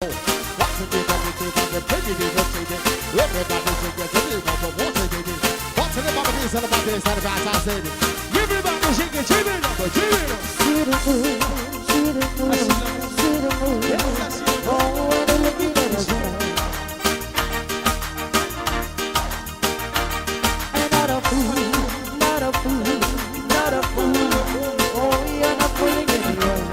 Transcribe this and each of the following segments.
What's the big of the pretty little baby? Everybody shake it, baby, but what's the baby? What's the body is and about this and about I said it. Everybody shake it, shake it up, shake it up. See the moon, see the moon, see the moon. Yes, I see it. Oh, what a looking at us. And not a fool, not a fool, not a fool. Oh, you're not fooling anyone.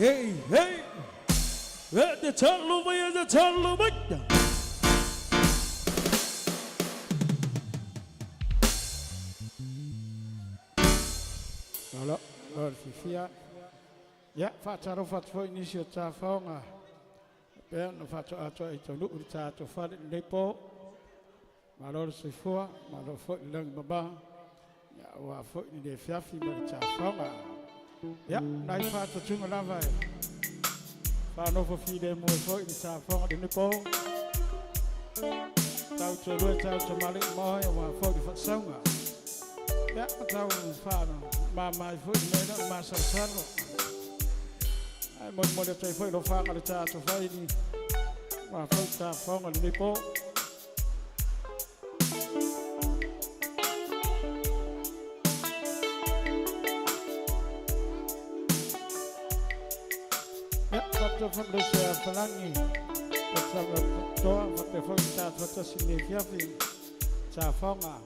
Hey, hey, let the tunnel away, the tunnel away. Allora, Fifia, faccio fatto inizio a fare, non faccio altro, non faccio fare il depo, ma allora si fa, ma allora fa il lungabà, o fa il fiaffi, ma c'è fare. Ja, dai fatto tunga lava. Fanno for fide mo for in sa for de po. Tau cho lu tau malik mo wa for di fatsanga. Ja, tau fano. Ma mai for ne na ma sa sano. Ai mo de trai for lo fa ga ta to fa ni. Wa for ta for de po. Van de verlangen, dat we door wat de volksstaat wat dat significatie zou vangen.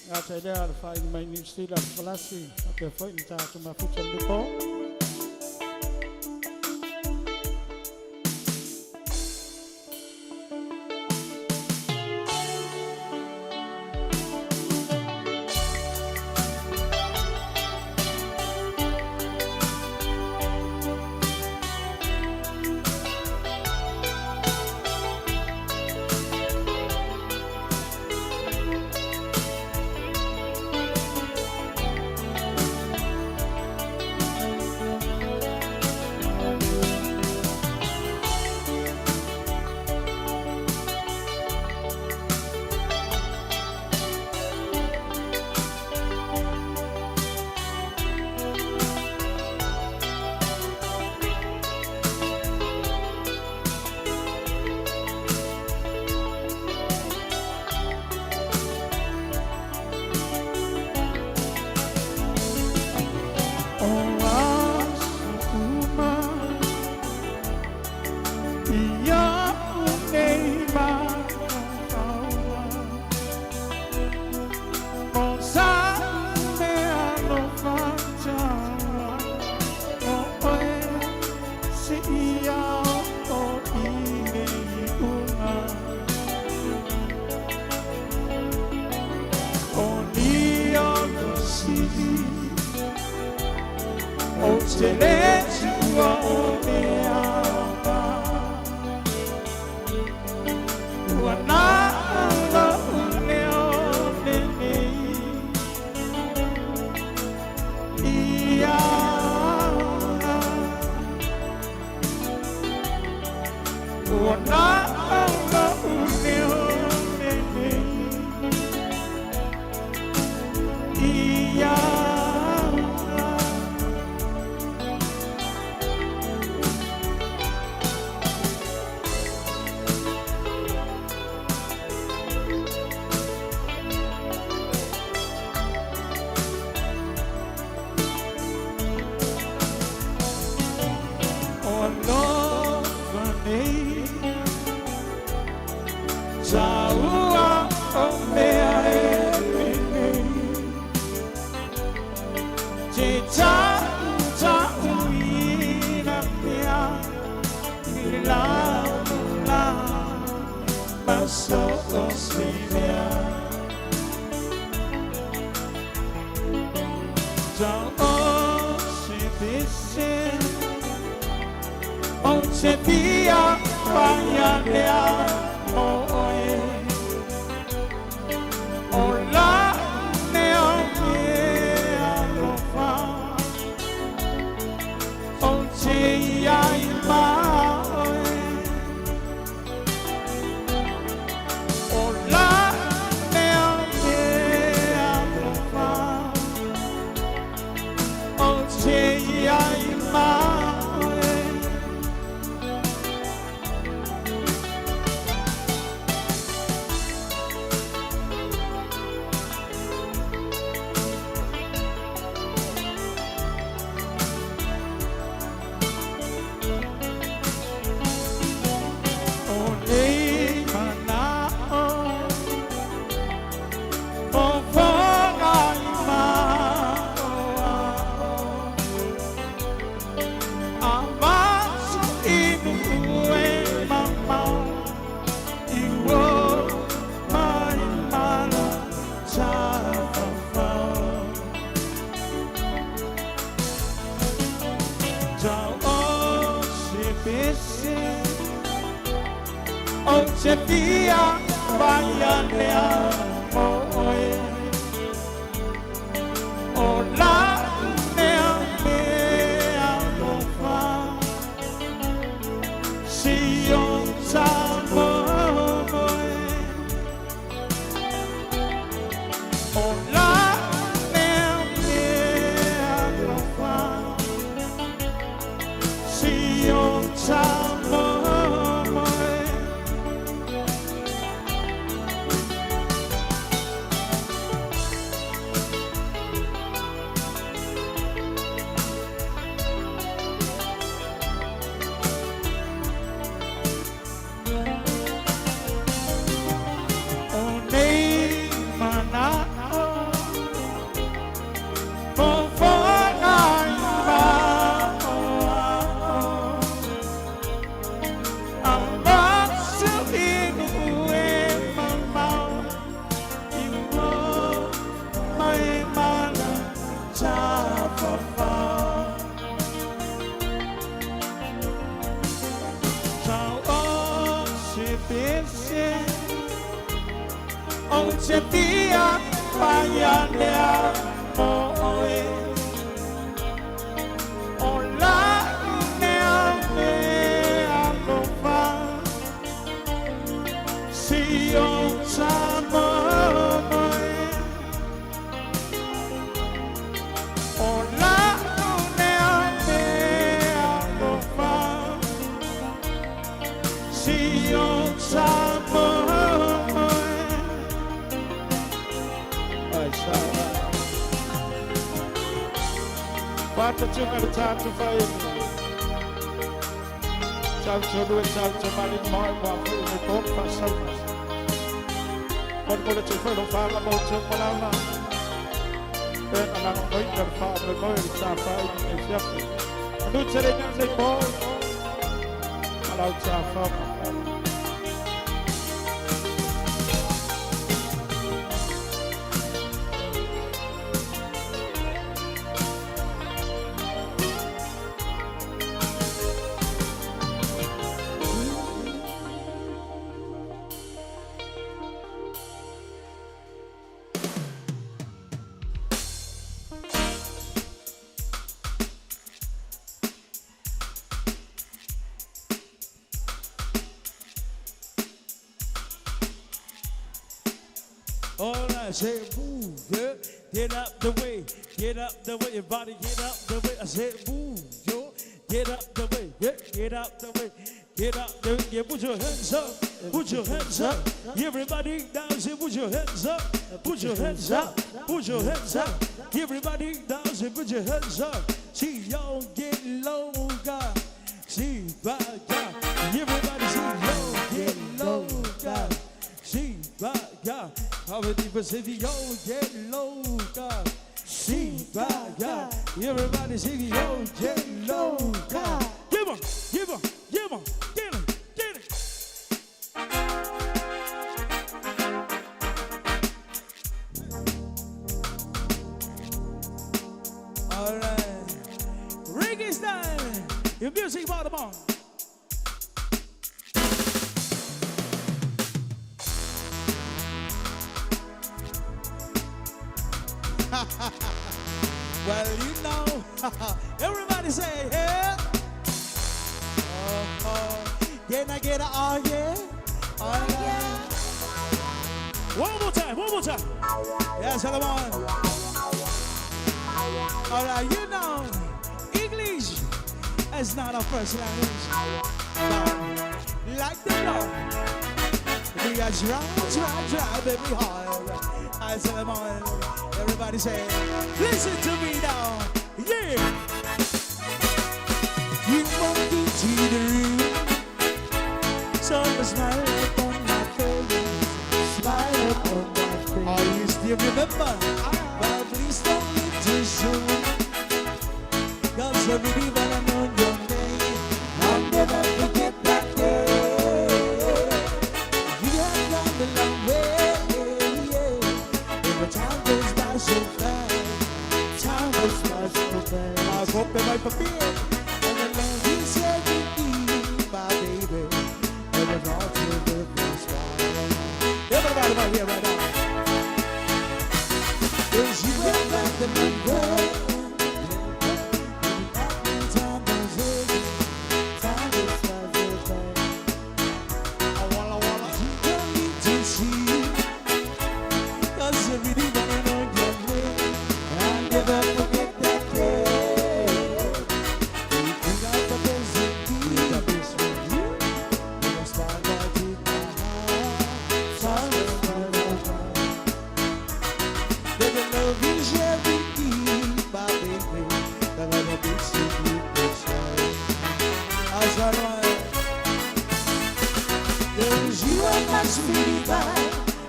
Ja, zij daar van mijn ministerie dat verlassen, dat de volksstaat maar goed aan de po. I said move, yeah. Get up the way, everybody get up the way. I said move, yo. Get up the way, yeah. Get up the way, get up the way. Yeah, put your hands up, put your hands up. Everybody dancing, put your hands up, put your hands up, put your hands up. Everybody dancing, put your hands up. See y'all get low, God. See, God. Everybody see y'all get low, God. See, God. How many people say y'all get low, God? See, God. Everybody say y'all get low, God. Give 'em, give 'em, give 'em, get 'em, get it. All right, reggae style. Your music brought them on. Well, you know, everybody say, yeah. Can I get a oh yeah? Oh yeah. One more time. Yes, come on. All right, you know, English is not our first language. But like the Lord, we are try, baby, hard. I say, come on. Everybody say, listen to me now, yeah. You want to see the room, so smile upon my face, smile upon my face. Oh, you still remember? But please don't leave too soon, 'cause every day when I know your name, I'll never forget that day. You have gone the long way, yeah. Every time goes by so fast, time goes by so fast. I hope that my papi, and the love you said you need, my baby, and the thought you live this life. Everybody right here, right now. 'Cause you have got the number, and time goes over, time goes by so fast. I wanna, you don't need to see, 'cause every day when I know your name, I'll never forget that day. You think I'm the best in me, the best for you. When I start to take my heart, time is not over. Baby, love is everything, my baby. The love of it should be this way. That's right. 'Cause you are my sweetie pie,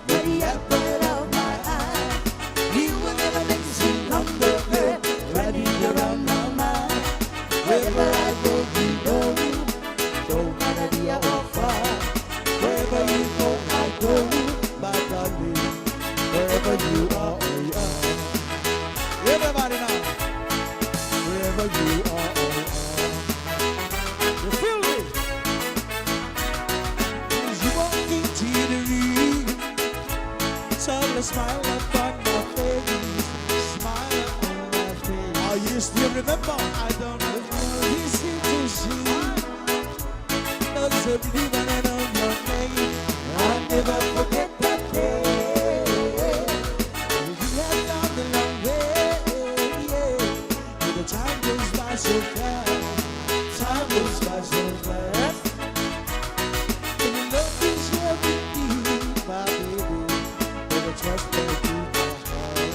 you're the apple of my eye. You will never make me sing on the bed, ready around my mind. Wherever I go, you know me, don't matter near or far. Wherever you go, I go, my darling. Wherever you are, I am. Everybody now. Wherever you are, I am. You feel me? 'Cause you walk into the room, so the smile upon my face, smile upon my face. Oh, you still remember? I don't know. Easy to see. Does every day when I know your name, I'll never forget that day. You have gone the long way, yeah. And the time goes by so fast. Time goes by so fast. And your love is everything, my baby. And the trust that you can have.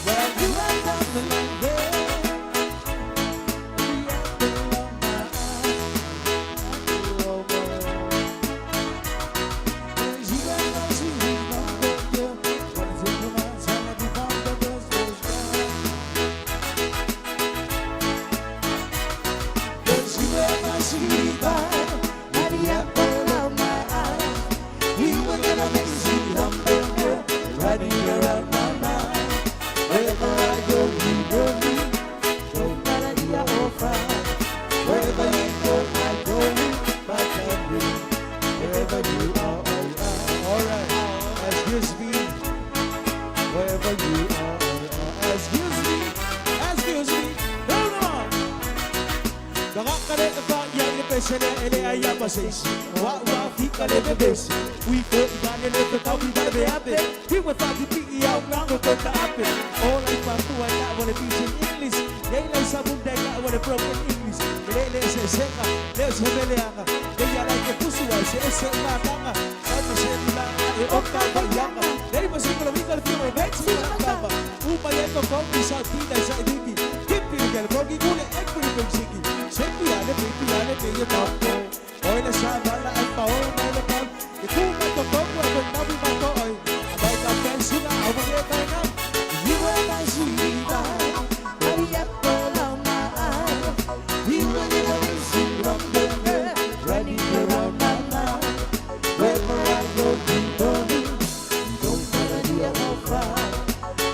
Well, you have gone the long way. You have been on my eyes. Oh, boy. 'Cause you have no sweet number, yeah. Wanna take my time and be found the best first time. pesele ele aí a vocês. Wa fica leve base. We go down the left out we gotta be happy. We were talking to you out now go to happy. All I want to I want to teach in English. They like some that I want to broken English. Ele se seca, Deus revela. Ella like pussy se se mata. Sabe se lá e opa bayanga. Dei você com o Miguel Filho Betsy na cama. Uma yeto com isso aqui da Saidiki. Typical Bogi Gule Equity Bensiki. Sempre a de pegue topo. Olha essa bala é pau, olha pau. E tu vai tocar com a nave matoi. Vai da pensina, a mulher vai não. You are my sweetheart. Hurry up, pull on my eye. You are the amazing wonder, running around my mind. Wherever I go, keep going. Don't wanna be a fire.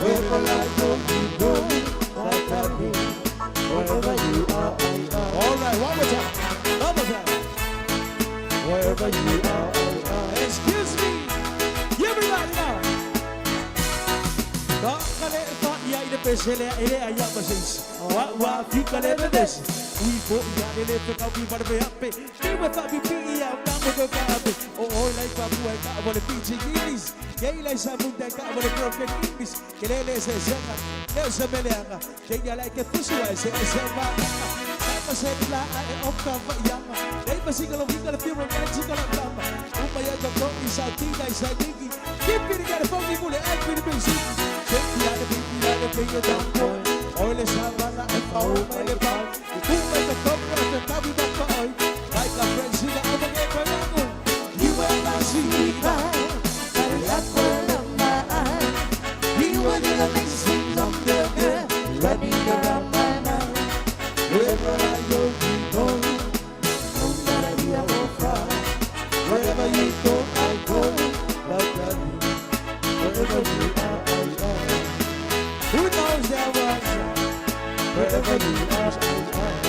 Wherever I go, keep going. Like I did. Wherever you are, I are. All right, one more time. Another time. Wherever you are, I are. Excuse me. Everybody now. Kale fa ya ide pesele ele aya basis. Wa fica leve desse. We go ya ele fica we bar be happy. They with that be ya na go happy. Oh like papu I want to teach English. Gay like some that I want to broken English. Kelele se sema. Eu se meleanga. They like a pussy se sema. Say la I of yama. They must single we got a few romantic lama. Uma ya go is a thing I say dingy. Keep it together for me mule and pretty basic. Check the other big down boy. Oil is a bala and power by the bar. The cool make the top of the tabby back boy. Like a friend in the other game. You are my sweetheart. Hurry up, pull on my eye. You are the amazing number girl. Running around my mind. Wherever I go, keep going. No matter the far. Wherever you go, I go. Like I do. Wherever you are, I are. Who knows that was? Wherever you are, I are.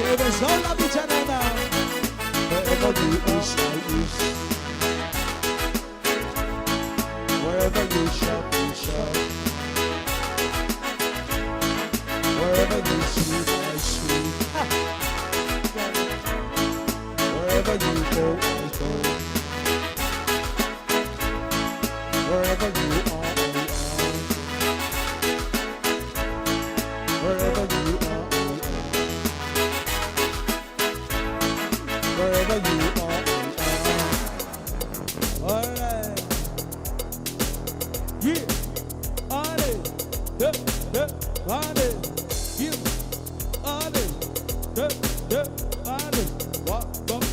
There is all of each other now. Wherever you is, I is. Wherever you shall, you shall. Wherever you sleep, I sleep. Wherever you go, I go. Wherever you are, I am. Wherever you are, I am. Wherever you are, I am. All right. Yeah. On it. On it.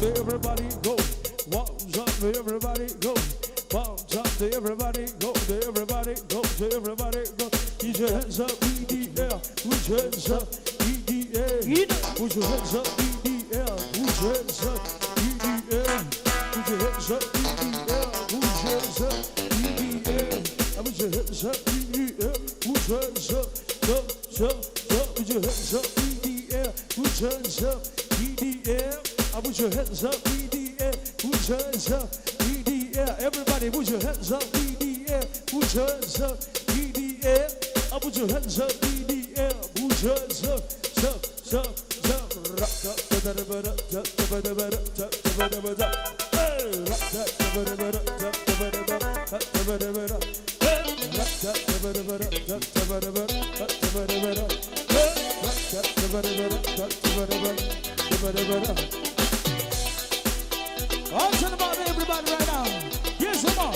Everybody go, walk up, everybody go, walk up, everybody go, everybody go, everybody go. Put your hands up, EDL, put your hands up, EDL, put your hands up, EDL, put your hands up, EDL, put your hands up, EDL, put your hands up, EDL, put your hands up, EDL, put your hands up, put your hands up, EDL, put your hands up, EDL. I put your hands up, EDL, put your hands up, EDL. Everybody put your hands up, EDL, put your hands up, EDL. I put your hands up, EDL, put your hands up, I'll tell about everybody right now. Yes, come on.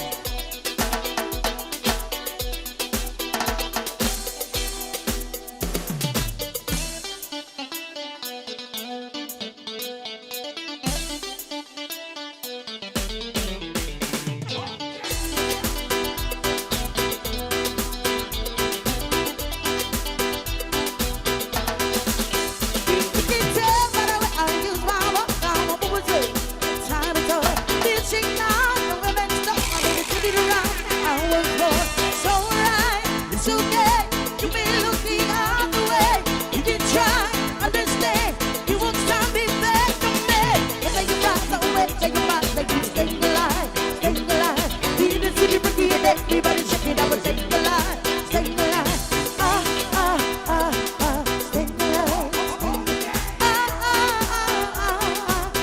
Everybody check it out, stay alive, stay alive. Stay alive, stay alive.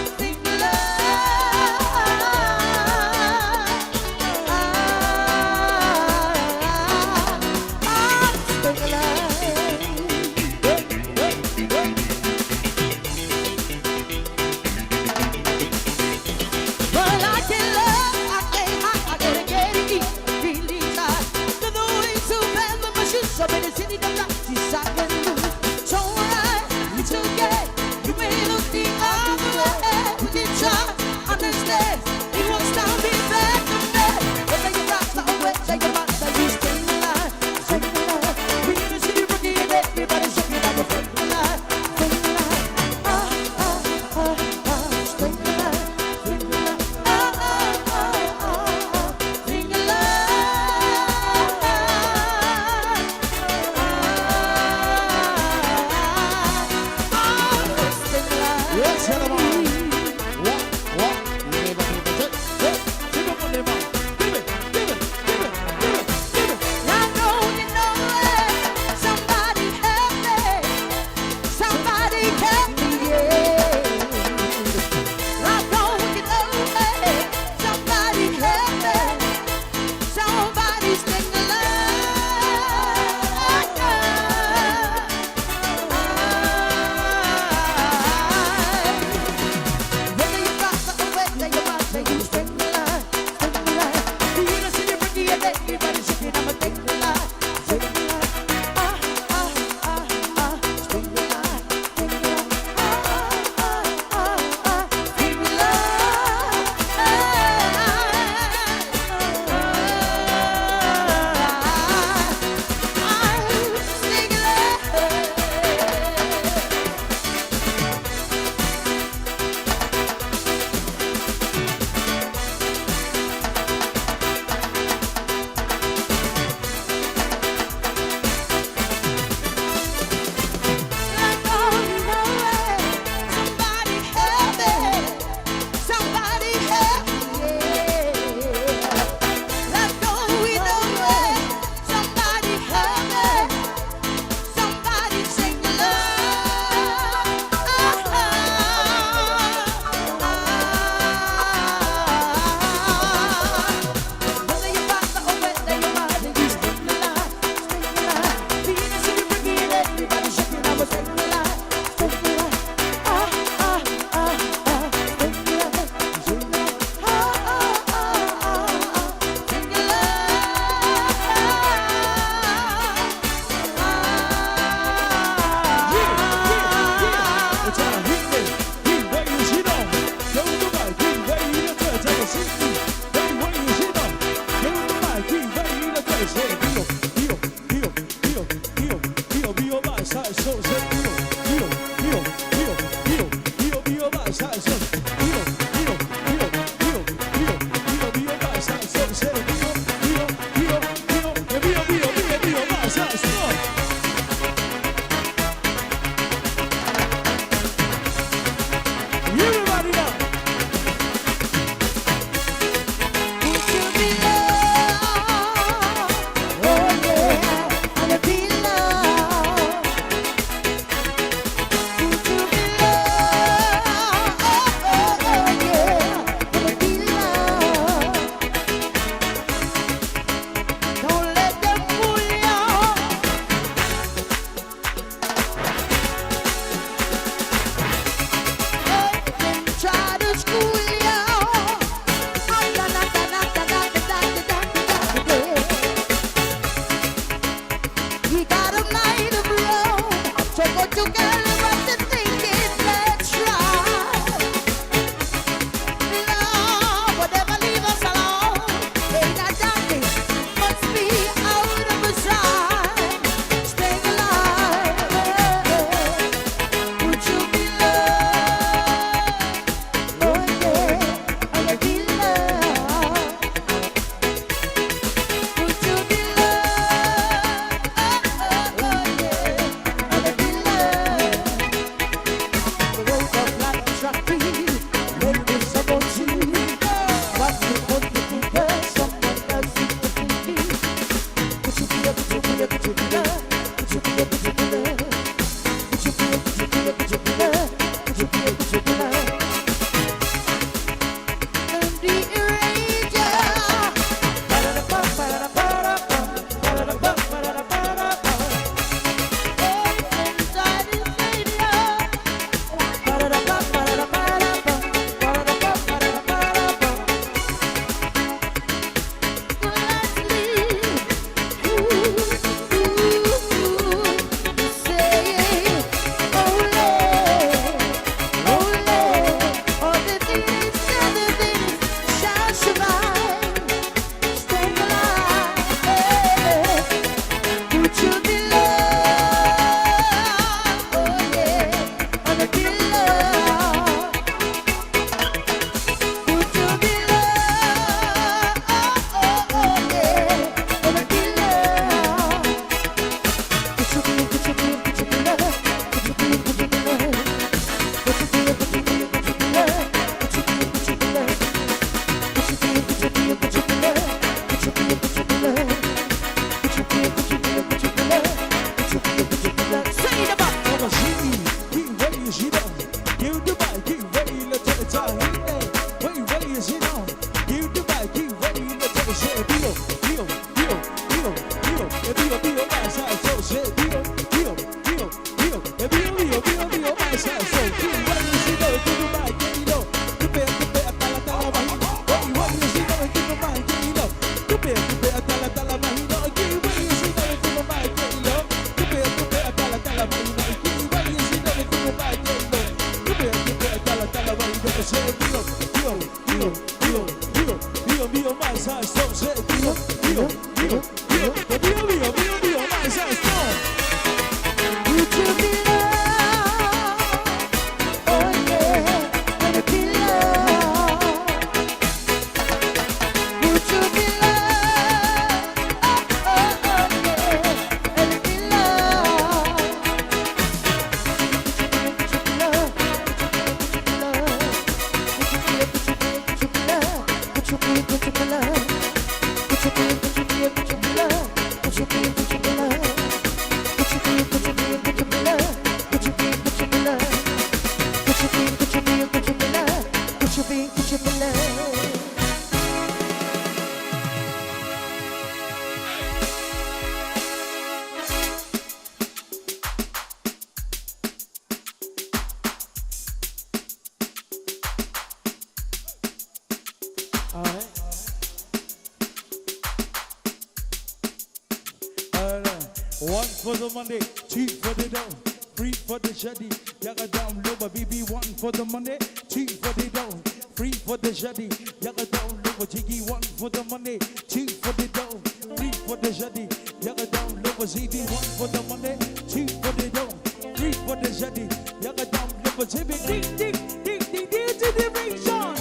One for the Monday, two for the dough, three for the shady. Yaga down low, my baby. One for the Monday, two for the dough, three for the shady. Yaga down low, my jiggy. One for the Monday, two for the dough, three for the shady. Yaga down low, my ZB. One for the Monday, two for the dough, three for the shady. Yaga down low, my ZB. Ding, ding, ding, ding, ding, to the ring, Sean.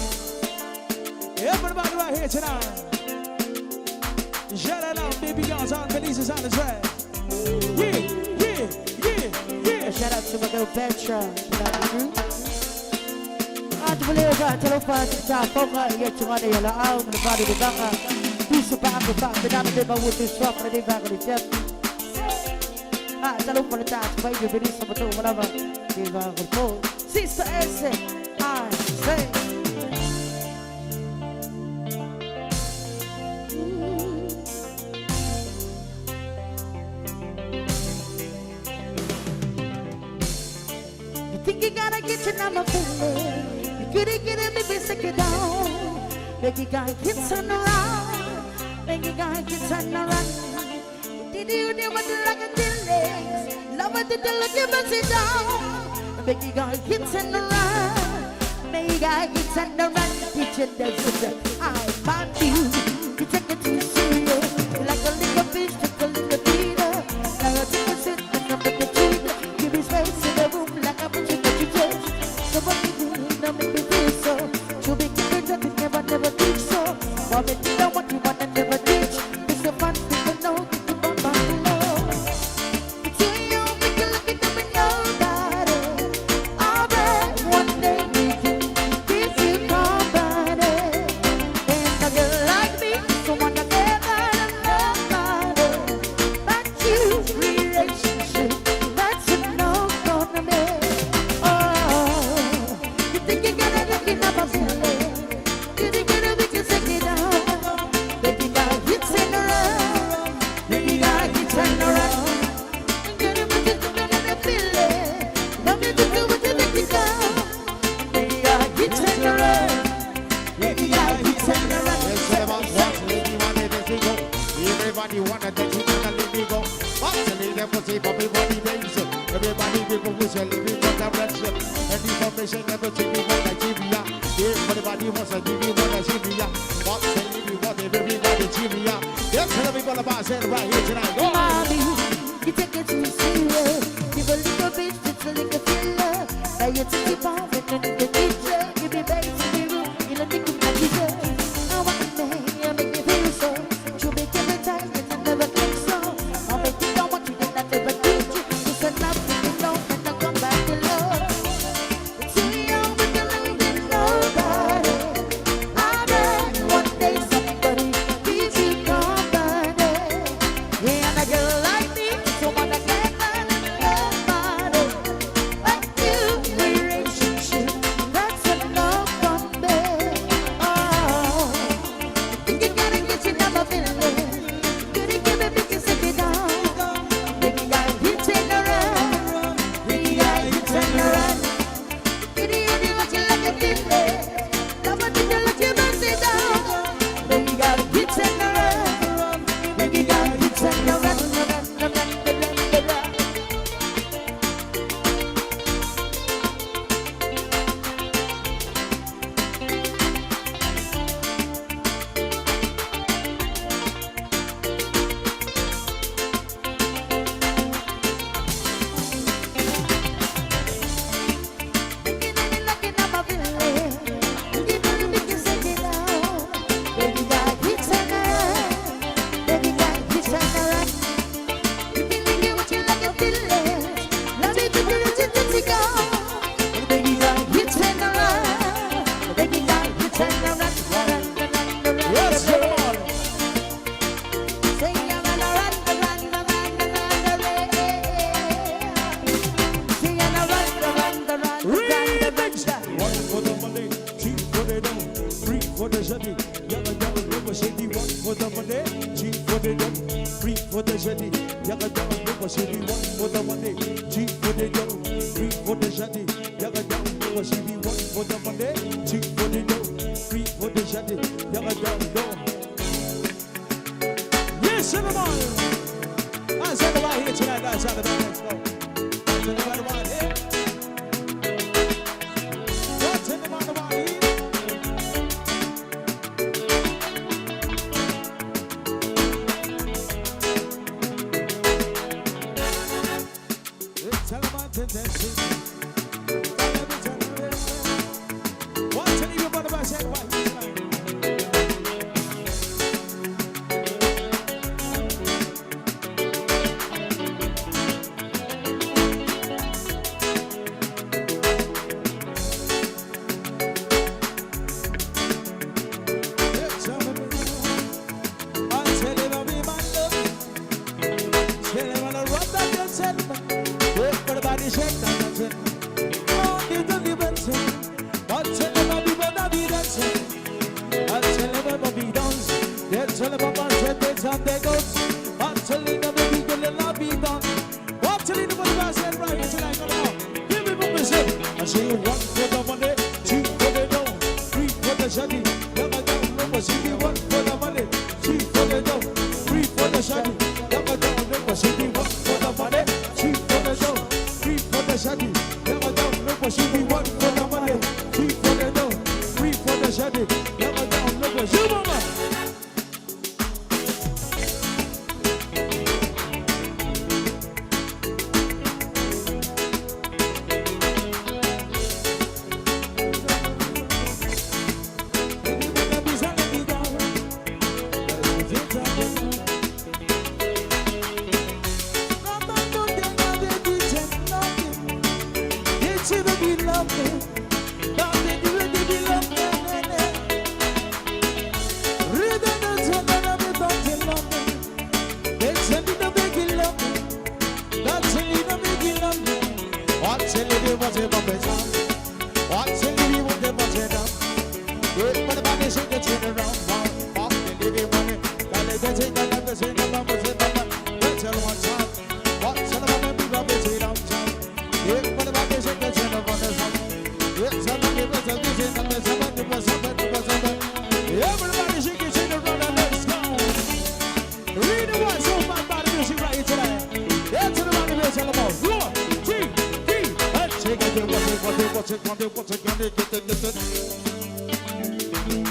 Everybody right here tonight. Shout out, baby, y'all's on, Belize is on the track. Yeah, yeah, yeah, yeah. Shout out to my girl Petra. Shout out to you. Ato beleza, telefone sa fonga ia cuma dia la au menepati di bangka. Bisa pak aku pak benar dia bawa tu swap di bangka di jam. Selalu pada tak supaya dia beri sama tu mana di bangka tu. Sister S, I say. Think you gotta get your number feeling. You gotta get it, maybe stick it down. Make you gotta get turned around. Make you gotta get turned around. Did you do what you like a legs? Love it, did you look your body down? Make you gotta get turned around. Make you gotta get turned around. Picture this, I found you. You take it too serious. Like a little fish, take a little beater. Like a chicken sit, and I'm the cheater. Give me space in the room. So what you do, now make me feel so. To be good, I think never think so. Want me to know what you want and never teach. It's the fun, people know, keep on bumping low. It's in you, make you look at them in your body. I bet one day we can give you company. And a girl like me, someone that never loved nobody. But you, relationship, that's a no-go to me. Everybody wanna dance, you wanna let me go. Actually, them pussy for me body dance. Everybody people push your living for direction. And information never take me for Nigeria. Everybody wants to give me one Nigeria. What's the living for everybody Nigeria? Yes, tell people about it right here tonight. Go! Mommy, you take it too serious. Give a little bit, just a little filler. Now you take it off and then the teacher. Give me bass in the room, you know, think of my teacher. I want to make me feel so. You make every time and I never think so. I'll make you know what you did, I never teach you. Just enough to be known and I'll come back to love. Too young but you're loving nobody. I bet one day somebody gives you company. Yeah, and a girl like me, someone that can't find nobody. But you, relationship. 3 for the shady, yaga down, look what she be 1 for the money, 2 for the dough, 3 for the shady, yaga down, look what she be 1 for the money, 2 for the dough, 3 for the shady, yaga down, down. Yes, everybody. How's everybody here tonight? Guys, out of the let's go. How's everybody here? What's everybody here? Tell them about the dancing. What's everybody about everybody here tonight?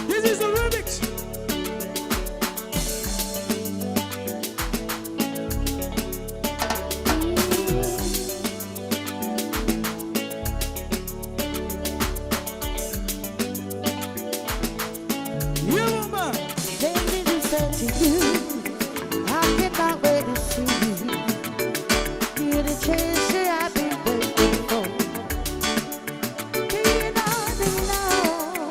This is the remix. I've been waiting for. Do you know the love?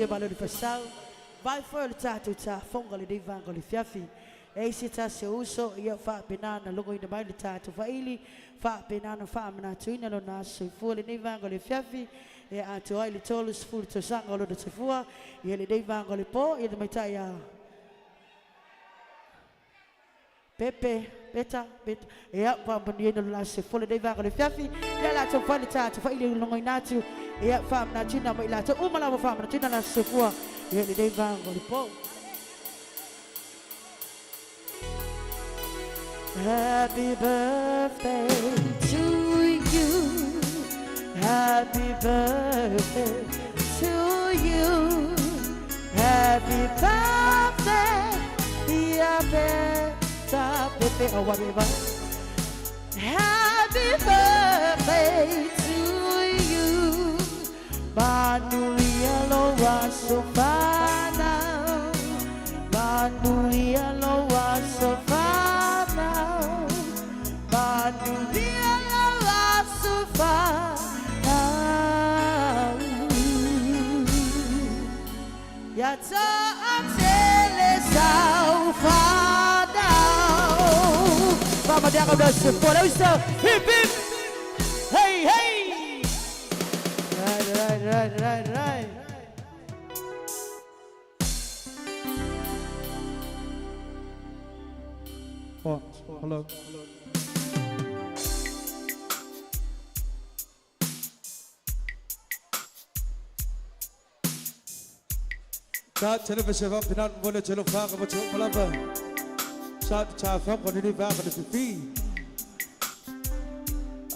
tia malo di pasal. Vai foi le tatu ta fonga le divanga le fiafi. E se ta se uso ia fa penana logo ina mai le tatu fa ili fa penana fa mana tuina lo na se fu le divanga le fiafi. E atu ai le tolu se fu to sanga lo de se fua. Ia le divanga le po ia mai ta ia. Pepe, beta. Ya, papa dia no la se fole dei vago le fiafi. Ya la to fale tatu fa ili longo inatu. Ya fam na tina mai la to umala mo fam na tina la se fua. Ya le dei vago le po. Happy birthday to you. Happy birthday to you. Happy birthday, dear Pepe, oh whatever. Happy birthday to you. Manulia lo wasofana. Manulia lo wasofana. Manulia lo wasofana. Yata atele saufana. Mama dia kau dah sepuluh, dah bisa. Hip hip, hey hey. Right. Hello. Saat televisyen var pinan boleh celok faham apa celok melaba. Saat cafam kau ni faham kau pipi.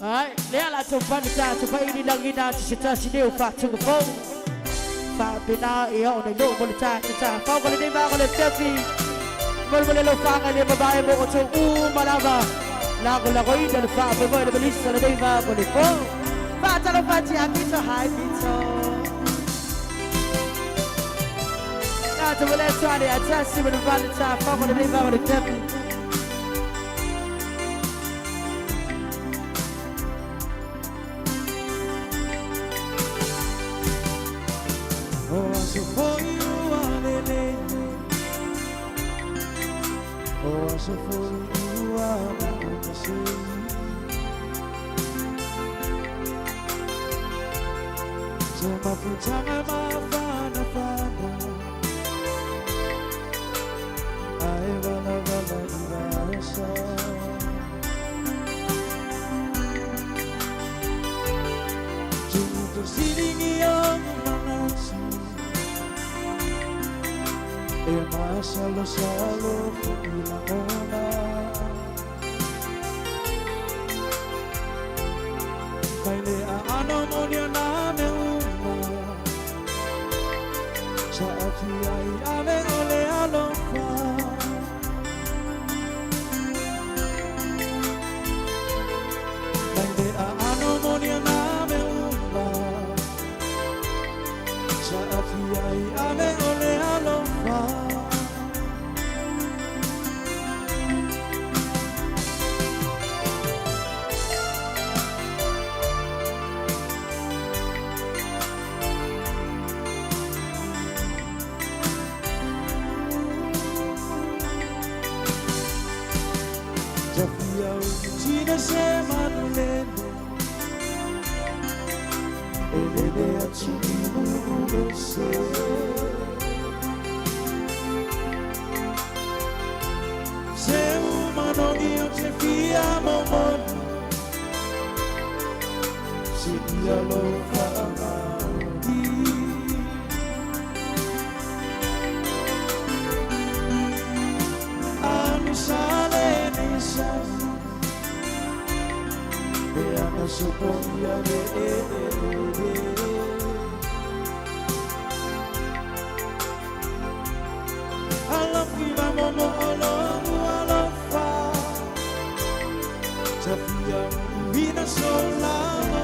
Ai, dia lah coba kita coba ini lagi dah cerita sini ufak cukup pun. Faham pinan ia orang itu boleh cerita. Faham kalau ni faham kalau pipi. Boleh lo faham dia berbaik boleh cukup melaba. Lagu ini dah faham boleh beli sana dia faham boleh pun. Faham kalau faham siapa itu hai itu. To boleh cari aja sih berdebat siapa kalau dia bawa di tepi. Oh, so for you, alele. Oh, so for you, alele. Cuma pujangan mafana. Juntos siringiang manasi masalo ilang ona Kaile ano mo niya namin uma Sa afi ay amin ole along pa Ano mo niya namin umba Sa afi ay amin ole along pa Jafia utina se manulendo Elele a chimimu ese Se umano io te fia momono Se dia lo fa amati Anu sale nisani Veano soponia de Alam kiba momo alam fa Safia vina solama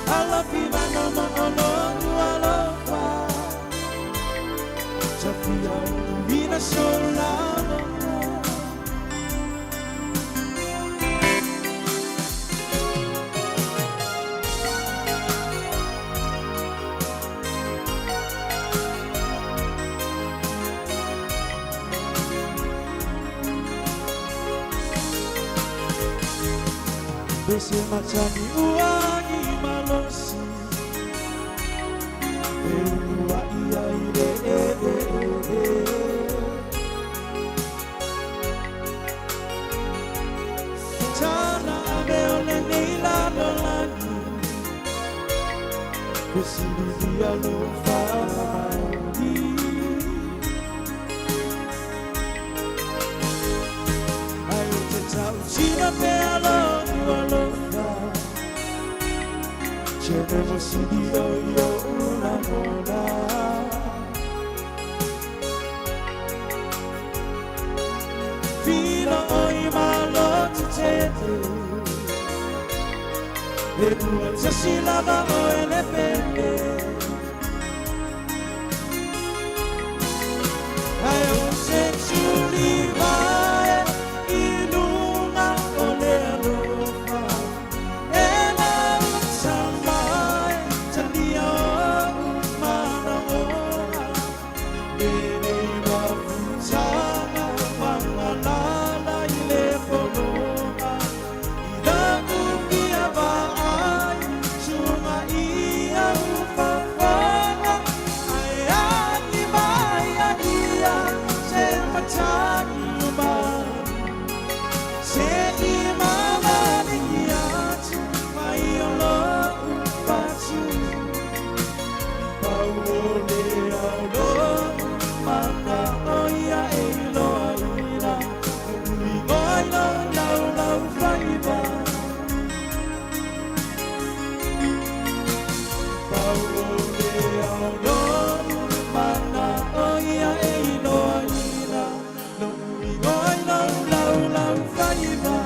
Alam kiba momo alam fa Safia vina solama Bese machani uani malosi Ewa ia ire Tana ameone nila dolani Kusiri dia lupa Ayo tetap China pe alone alofa Chere sidi yo una moda Filo oi malo tete Ebu sasilava o elefante Ayo sexually vai iluna ole alofa Ela samai tandia mana ora Ele va futsana wangalala ile poloma Ida kupia vai chuma ia ufafana Ayani maya ia sema tanuma Se imama niyachi mayolo upachu Pauole aulo mana oya elo aira Oi no no faiba Pauole aulo mana oya elo aira Oi no faiba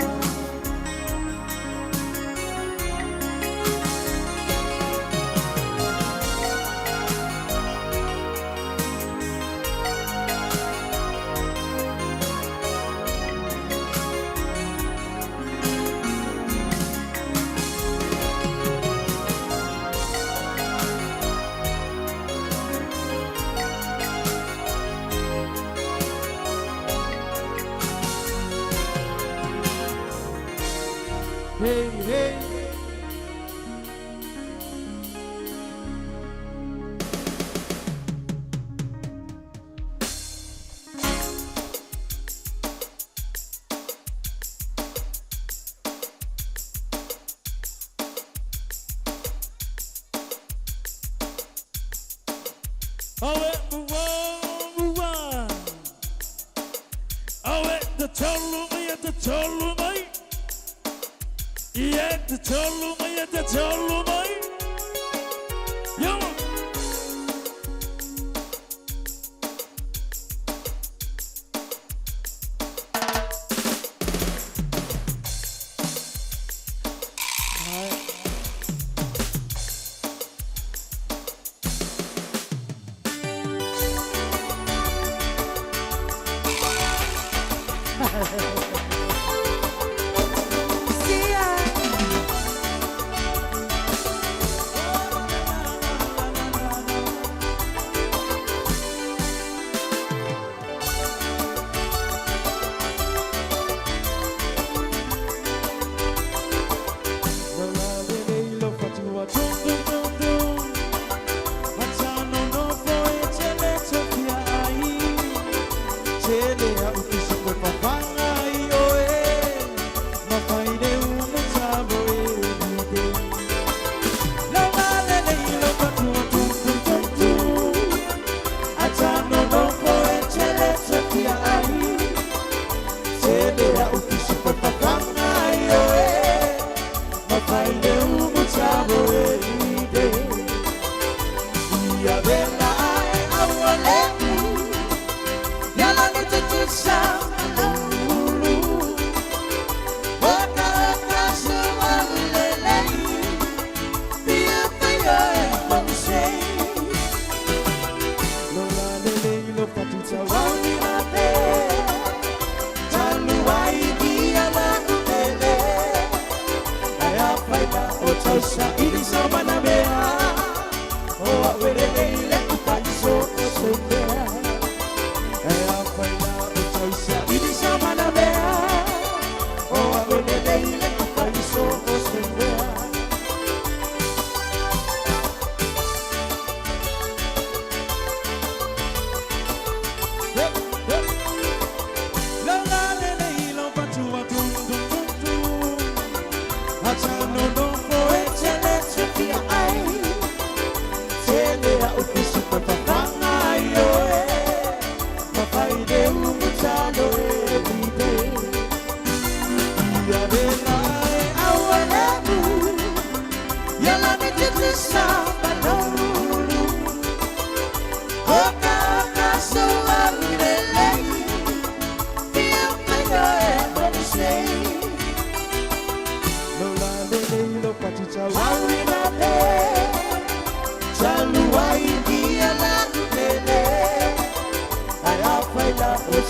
Hey, hey. Tell me, yo.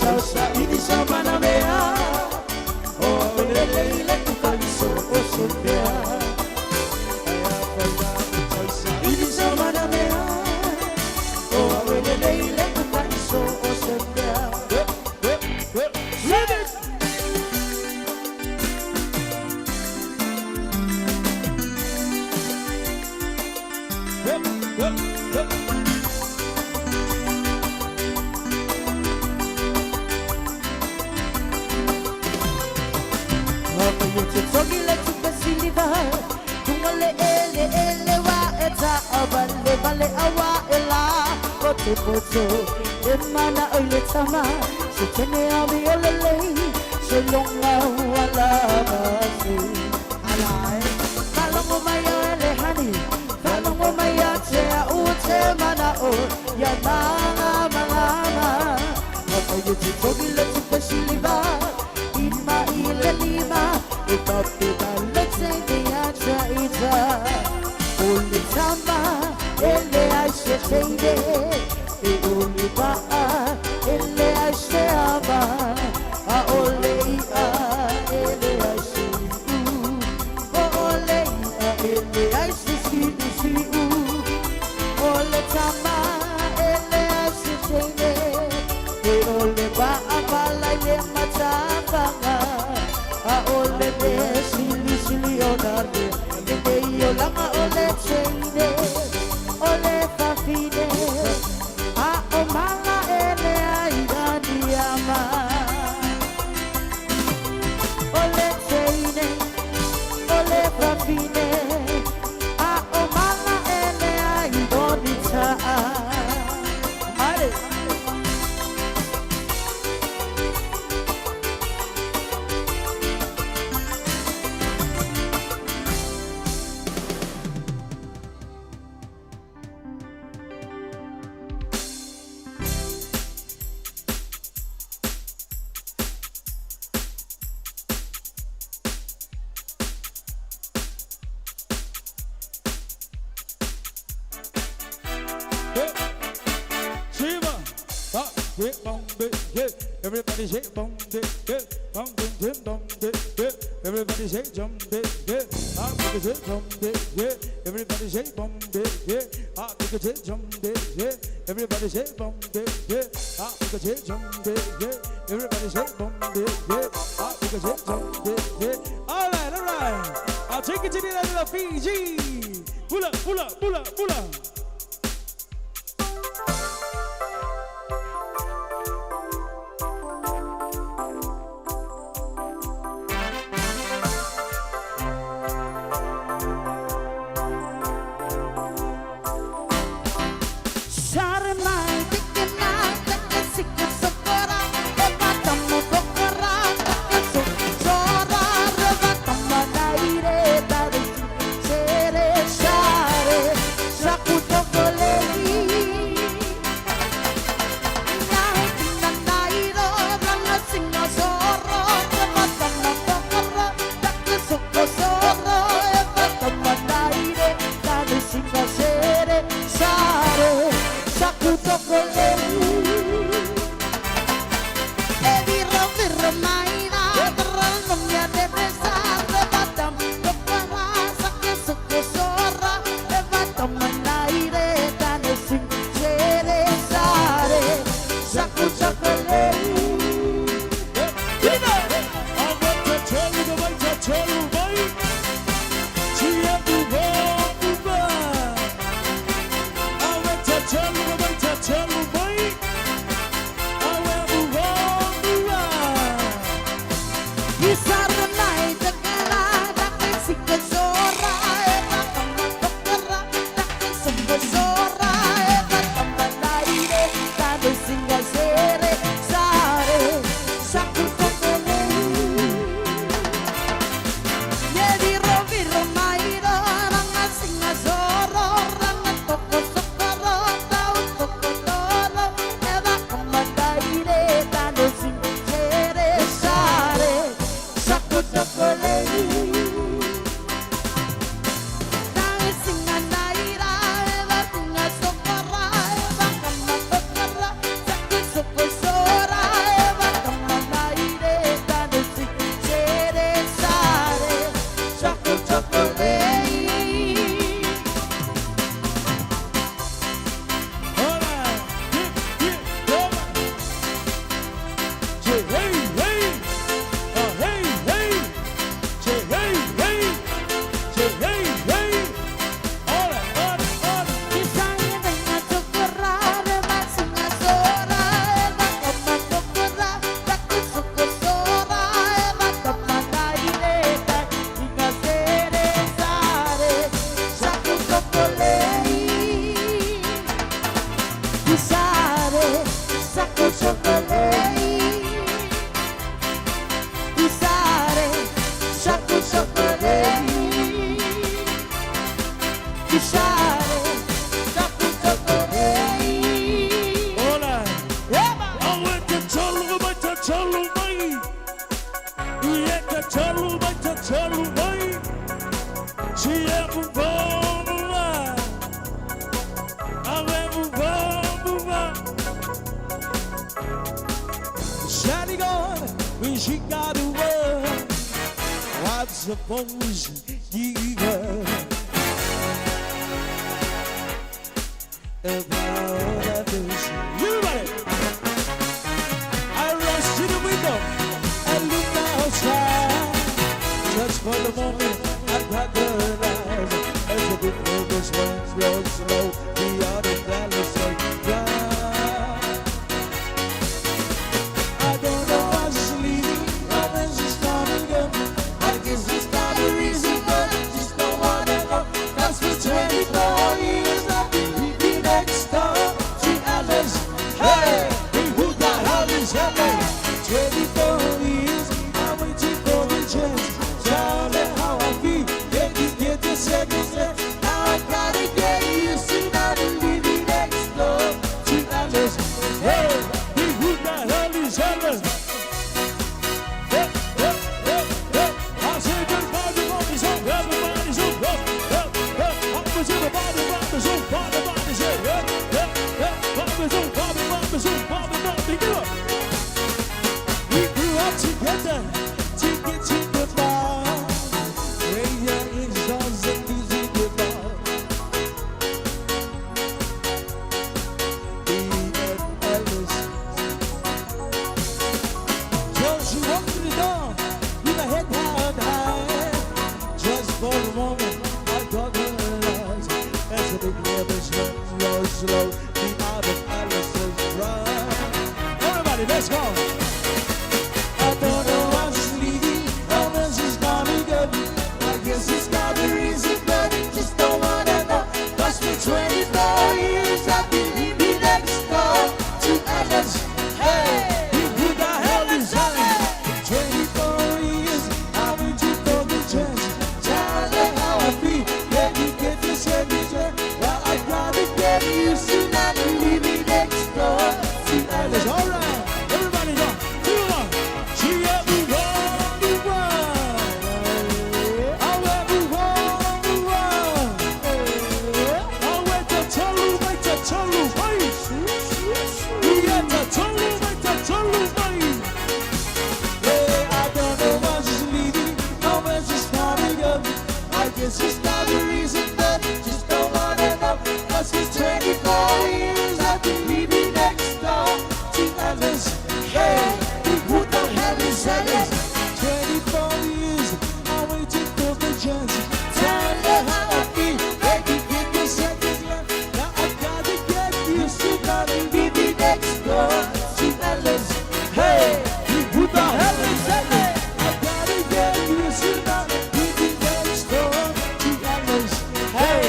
salsa ini sama namanya. Oh lele tukaliso osembea. Salsa ini sama namanya. Oh lele tukaliso osembea. Vale awa ela kote poto emana oile tama se tene ami olele se longa wala basi alai kalongo maya ele hani kalongo maya te a ute mana o ya manga manga ako yuti togi le tupe siliva ima ile lima itopi na lete ni acha ita uli tama ele aishe teide uli baa ele aishe ama a ole ia ele aishe o ole ia ele aishe si ole tama ele aishe teide ole baa bala ye matanga a ole de sili onarde de yo lama ole teide ole fafide a omala ele aidani ama ole teine ole fafide a omala ele aidoni ta ale everybody shake, bum, yeah, bum, bum, yeah. Everybody shake, jump, yeah. Ah, take a shake, jump, yeah. Everybody shake, bum, yeah. Ah, take a shake, jump, yeah. Everybody shake, bum, yeah. Ah, take a shake, jump, yeah. Everybody shake, bum, yeah. Ah, take a shake, jump, yeah. All right. I'll take it to the level of Fiji. Pull up. when she got away. What suppose you were about this? Everybody! I rush to the window and look outside. Just for the moment, I got the light. As the big nervous winds blow slow, the autumn valleys say goodbye. I don't know what's leaving, or when she's coming up. I guess it's not a reason, but I just don't wanna know. That's for 24 years I've been living next door to Alice. Hey, who the hell is Alice? 24 years, I'm waiting for the chance. Tell me how I feel, get the second step. Now I gotta get used to not living next door to Alice. Hey, who the hell is Alice? Hey, hey, hey, hey. I say everybody's up, everybody's up, up, up, up. Up is everybody's up, everybody's up, up, up, up. Up is everybody's up, everybody's up. We grew up together to get to the bar. Radio is on the music bar. Ellis. So she walked through the door with her head held high. Just for a moment, I got her eyes. As the big rivers run slow, the out of Alice's run. Everybody, let's go. I don't know what's leading, or when she's coming up. I guess it's not the reason, but I just don't wanna know. Cause for 24 years I've been living next door to Alice. Hey, who the hell is Alice? 24 years I'm waiting for the chance. Tell me how I feel, let me get this second chance. Well, I gotta get used to not living next door to Alice. Alright, everybody go. She everyone the one. Oh, everyone the one. Oh, wait to tell you, wait to tell you, wait. We had to tell you, wait to tell you, wait. Yeah, I don't know why she's leaving, or when she's coming up. I guess it's not the reason, but I just don't wanna know. Cause it's 24 years I've been living next door to Alice. Hey, who the hell is Alice? 24 years, I'm waiting for the chance. Tell me how I feel, baby, give me seconds left. Now I gotta get used to not living next door to Alice. Hey, who the hell is Alice? I gotta get used to not living next door to Alice. Hey,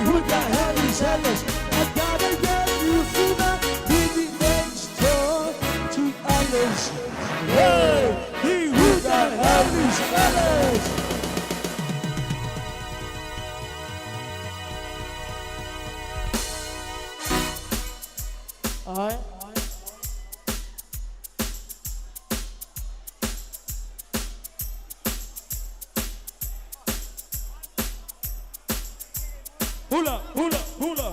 who the hell is Alice? I gotta get used to not living next door to Alice. Hey, who the hell is Alice? Alright. Hula, hula, hula.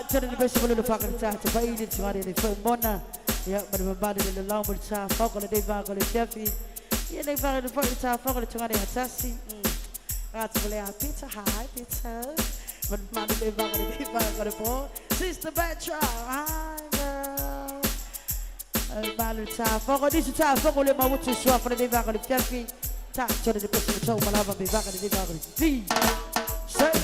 Jadi di besi boleh lupakan cahaya bayi di cengari di Mona. Ya, berbalik di dalam bercah. Kau kalau dia bang kalau Jeffy, ya dia bang di bercah. Kau kalau cengari hatasi. Rata boleh pizza, hi pizza. Berbalik di bang kalau po. Sister Petra, hi girl. Balik cah. Kau kalau di cah, kau boleh mau cuci apa dia bang kalau Jeffy. Tak, jadi di besi macam malah bang di bang kalau please. Say.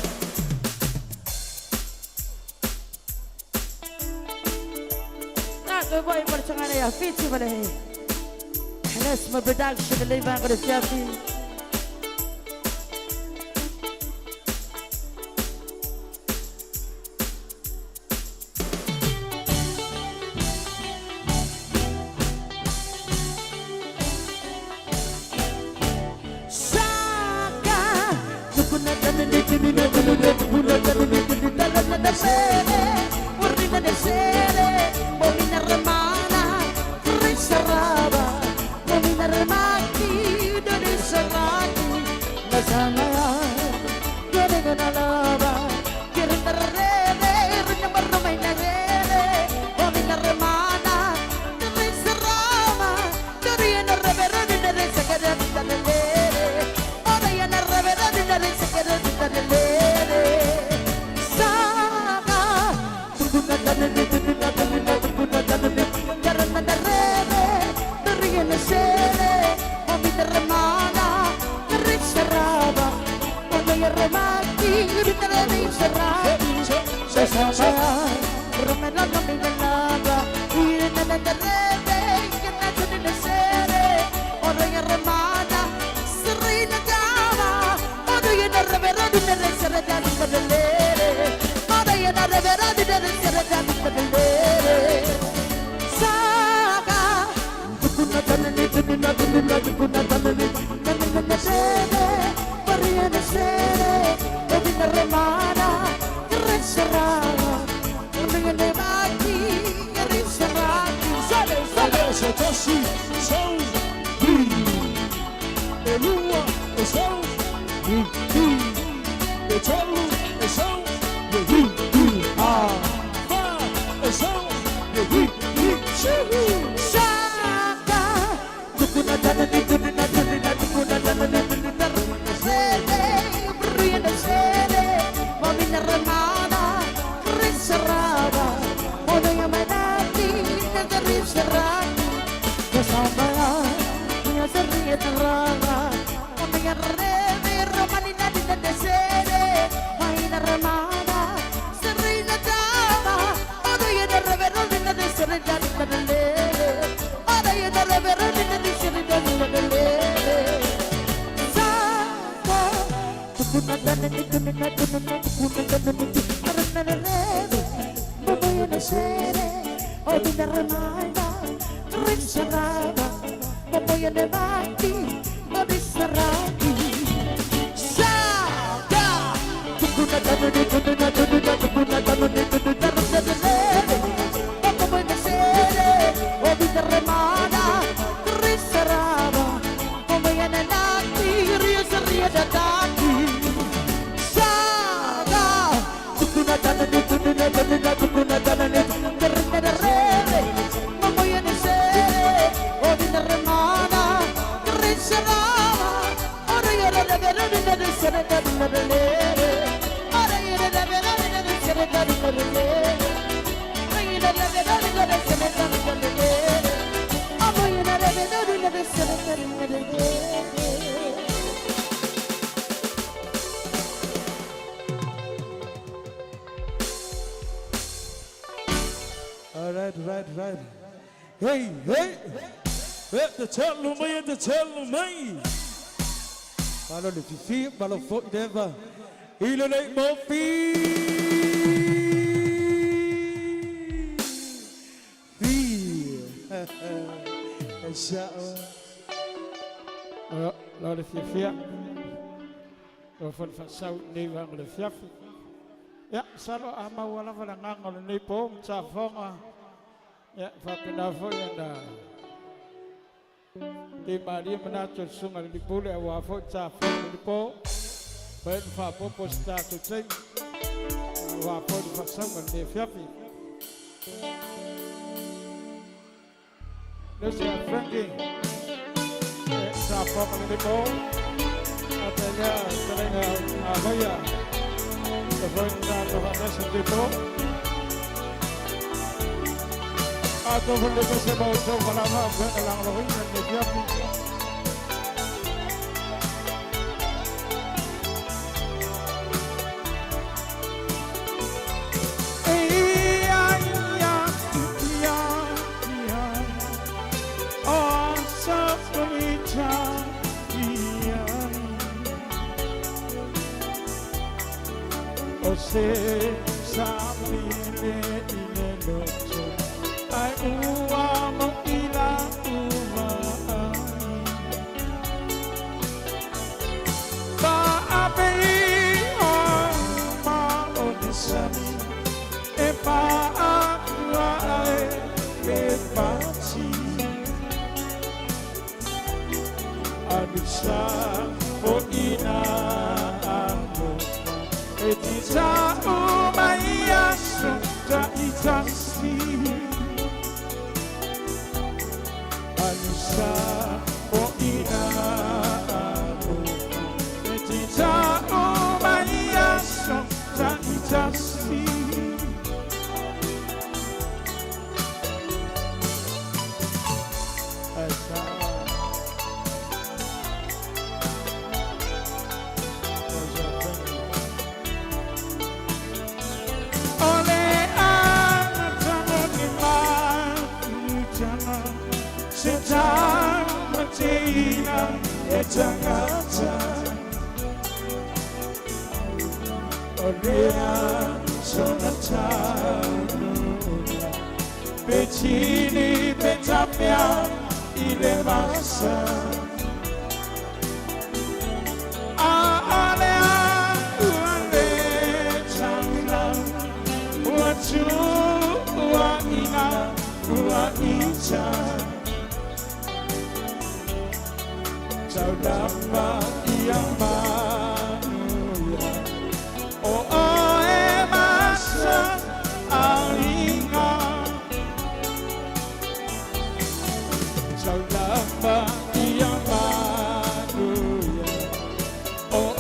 Boy, but I'm gonna fit you, but that's my production. The live out of Jeffy. Saraba, domina remati, donesa menanti negeri serani kesabaran yang sering terang mengerti romani dan desere main remana sering dama ada yang terberu dan desere dan lele ada yang terberu dan desere dan lele sama tukuna dan tukuna Baboy na sere, o di na remanda, rin sarada. Baboy na mati, o di saradi. Sada! Tukuna tanuni, tukuna tanuni, tukuna tanuni, tukuna tanuni. Baboy na sere, o di na remanda, rin sarada. Baboy na nati, rin sarada dati. Sada! Tukuna tanuni, tukuna tanuni, tukuna tanuni, tukuna tanuni. Baboy na sere, o di na remanda, rin sarada. Ora yara da vera da da sere da da le. Ora yara da vera da sere da da le. Ora yara da vera da sere da da le. Amo yara da vera da sere da da le. Right. Hey. Let the tell me. Malo le fifi, malo fo deva. Il le mo fi. Inshallah. Lo le fifi. Lo fon fa sau ni wang le fifi. Ya, salo ama wala wala ngangol ni po sa fonga. Ya, fa pinafo yanda. Di Maria menatur sungai di pule wafo cafo di po, ben fa popo statu ceng, wafo di fasang di fiapi. Lucia Frankie, cafo di po, katanya sering apa ya, telepon cafo di po. Atau boleh bersama untuk melama berelang lohin dan diapi. Oh sepelita oh se samile inelocho. Ai ua mo ila umai ba apei o ma o disani e pa akua e pachi adisa o ina amo e tisa umai asu ta itasi Alisa o ina amo etita o maia so ta itasi asa ole ana tamo ni mai chana Setan matina etangata Olea sonatano Betini betapia ile masa Alea uale chana Watu uaina uaita Saudama yang manusia Oh masa alinga Saudama yang manusia Oh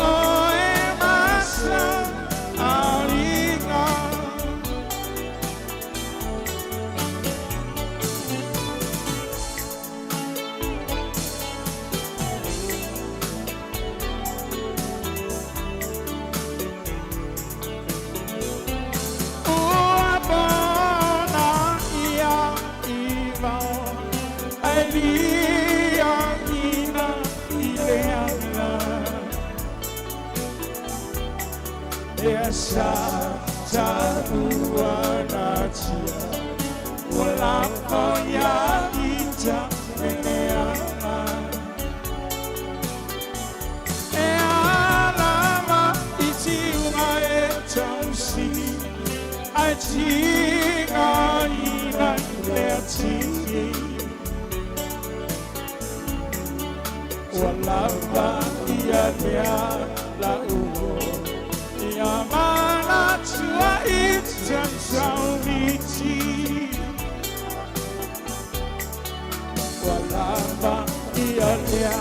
masa alinga Elia ina ileana Esa tabuana chia Walapo ya ita meneana Alama iti umae tamsi Atinga ina ileati Walaba iya dia la ugo Iya mana tua itan saumiti Walaba iya dia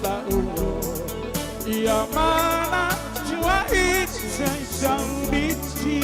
la ugo Iya mana tua itan saumiti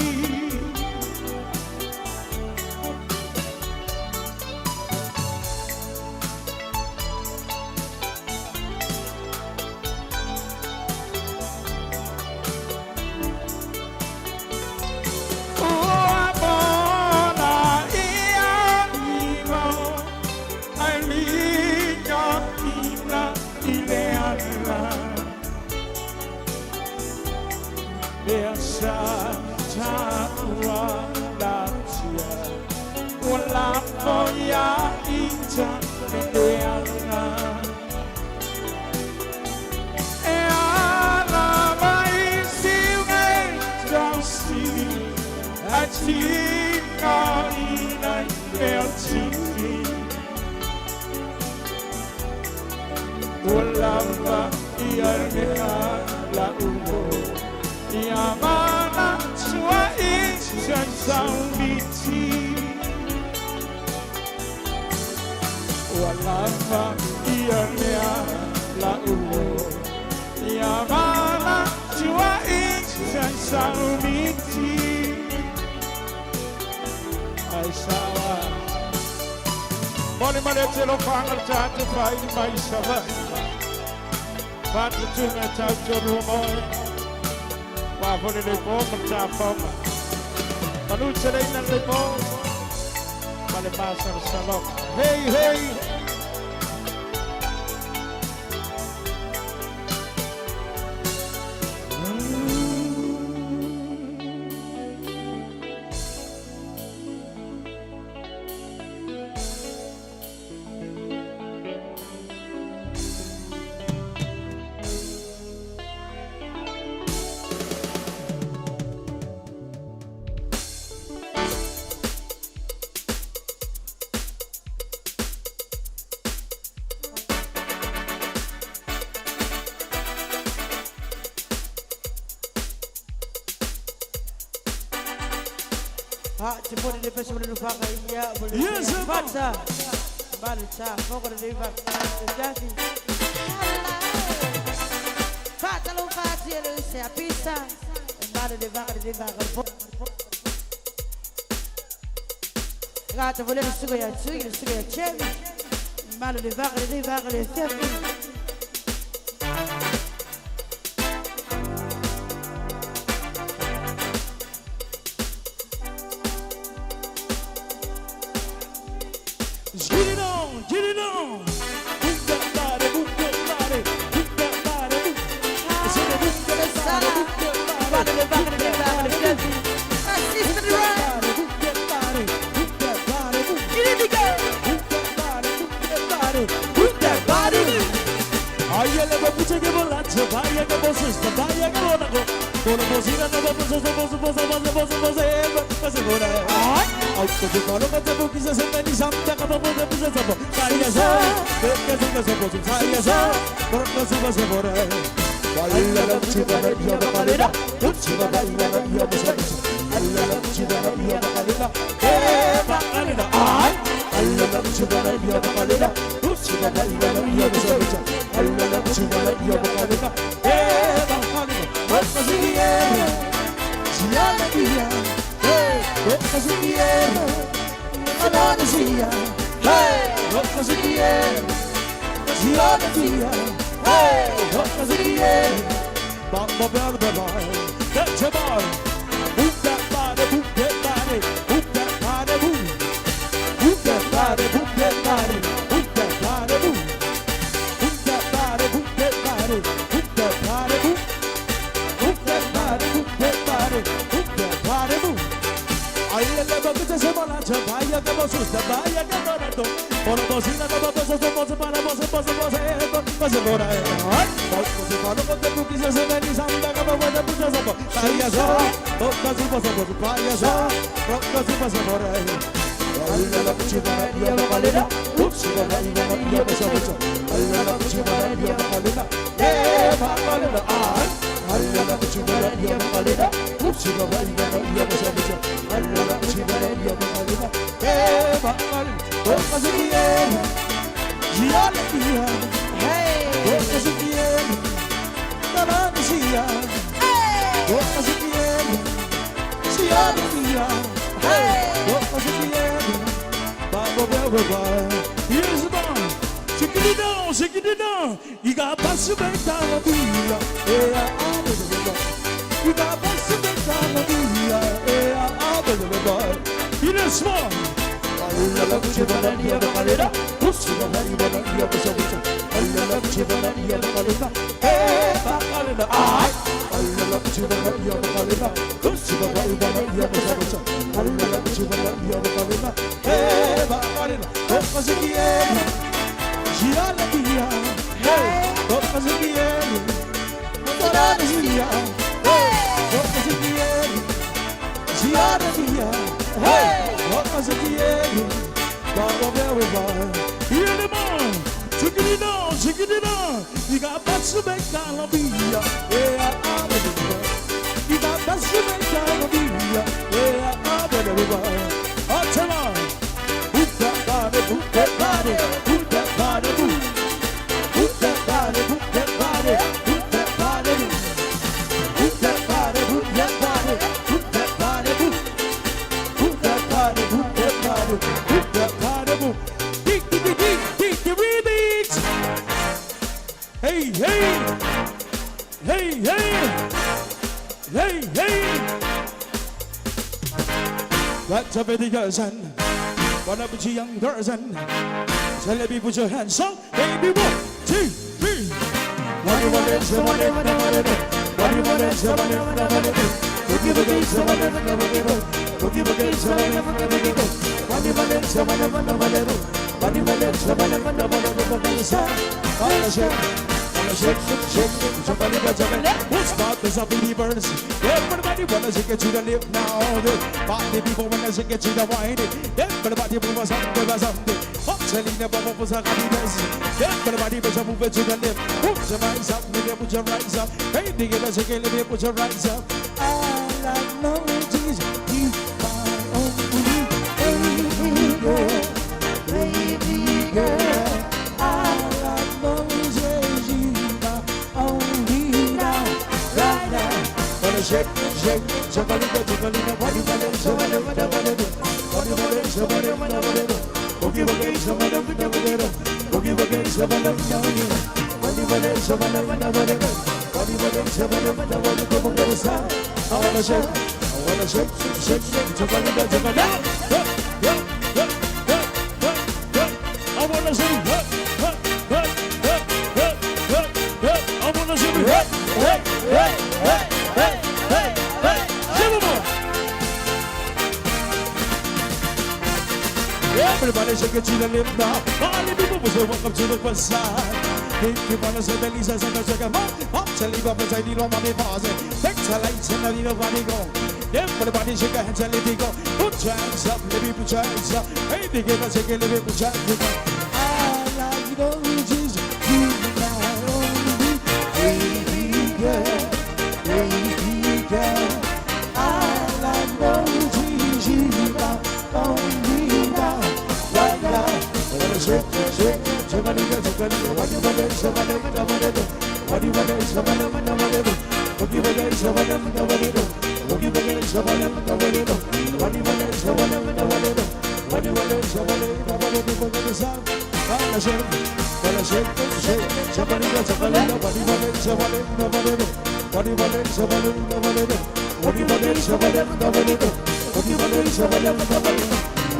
Walamba iarnea la ugo Yamana tua isan saumiti Walamba iarnea la ugo Yamana tua isan saumiti Aisawa Mole malete lo fangal tatu fai di maisawa Patu tunga tau choro moi Wapone le po mata poma Manu chelei na le po Male pasar salok Hey hey Boleh lepas boleh lupa kaya boleh. Yes, Baca, baca. Kau boleh lepas. Jadi. Baca lupa dia lu saya pisah. Boleh lepas lepas. Kata boleh suka ya cuy, suka ya cemi. Boleh lepas lepas. sus da vaya camarado. Por la bocina de todos esos voces para voces por ahí. Você fala quando tu quiser ser feliz, anda com a voz da puxa só. Paia só, toca se passa por paia só, toca se passa por aí. Olha lá puxa para dia da galera, ups, vai vai dia da saúde. Olha lá puxa para dia da galera, vai galera. Olha lá puxa para dia da galera, ups, vai dia da saúde. Olha lá puxa para dia da galera, vai galera. Toca se viene, dia hey, toca se viene, Tanasia, toca se viene, Siania, hey, toca se viene, Baba. Here's the bomb, shake it down, you got to make down the villa, you got to make down the villa, here's the bomb. Allah la kuchi balaniya balera, kuchi balaniya bashavita. Allah la kuchi balaniya balera, hey balera. Allah la kuchi balaniya balera, kuchi balaniya bashavita. Allah la kuchi balaniya balera, hey balera. Toca se viene, gira la via, hey. Toca se viene, toda la via, hey. Toca se viene, gira la via, hey. Toca se viene. Hear them on, take it on. You got to make down the villa, you got to make down the villa, oh, tell on, put that body, put that body, put that body, put that body, put that body, put that body, put that body, put that body, put that body, put that body, put that body, put that body. The remix. Hey, Let's have a person. One of the young person. Celebrity, put your hands up. Baby, 1, 2, 3. What do you want to say? What do you want to say? What do you want to say? Give a game, someone never give up. Give a game, someone never give up. What do you want to say? What do you want to say? What do you want to say? What do you want to say? Shake, somebody got something. What's about this up in the birds? Everybody wanna shake it to the lip now. Party people wanna shake it to the wine. Everybody move us up, give us something. Hot selling the bubble for some happiness. Everybody push a move it to the lip. Put your rise up, put your rise up. Hey, dig it, shake it, put your rise up. All I know is you are only baby girl, baby girl. All I know is you are only now, right now. Wanna shake, somebody go to the limit. What do you want to do? Somebody want to do. What do you want to do? Somebody want to do. Give a game, somebody want to do. Give a game, somebody want to do. What do you want to do? Somebody want to do. What do you want to do? Somebody want to do. Come on, go inside. I wanna shake, somebody go to the limit. I wanna see, I wanna see, everybody shake it to the lip now. All the people will say welcome to the west side. If you wanna say Belisa, say no check 'em out. Up to leave up and say you don't want me pause. Take the lights and let nobody go. Everybody shake your hands and let it go. Put your hands up, let me put your hands up. Hey, big give a shake it, let me put your hands up. All I know is you my only baby girl, baby girl. All I know is you my only now, right now. Wanna shake, somebody go, what you want to, somebody want to do. What you want to, somebody want to do. What you want to, somebody want to do. What you want to, somebody want to do. What you want to, somebody want to do. What you want to, somebody want to do. For the sound, wanna shake, somebody go, somebody go. What you want to, somebody want to do. What you want to, somebody want to do. What you want to, somebody want to do. What you want to, somebody want to do.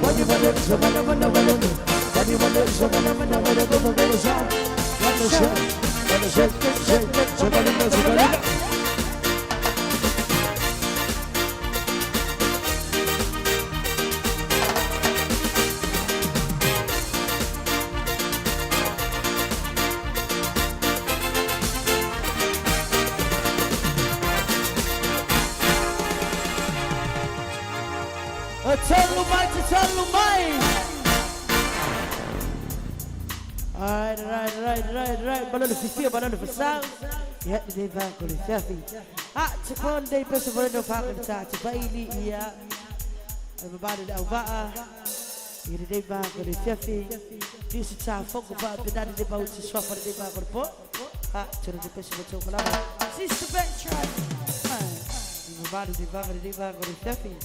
What you want to, somebody want to do. What you want to, somebody want to do. For the sound, wanna shake, somebody go, somebody go. right. Balon fifty, balon for sound. Yeah, they back on the Jeffy. Ah, to one day, best of all, no fucking time to Bailey. Yeah, everybody that va. Yeah, they back on the Jeffy. This is time folk about the daddy they about to swap for the day back on the pot. Ah, to the best of all, Malama. Sister Bench, right? Everybody they back on the day back on the Jeffy.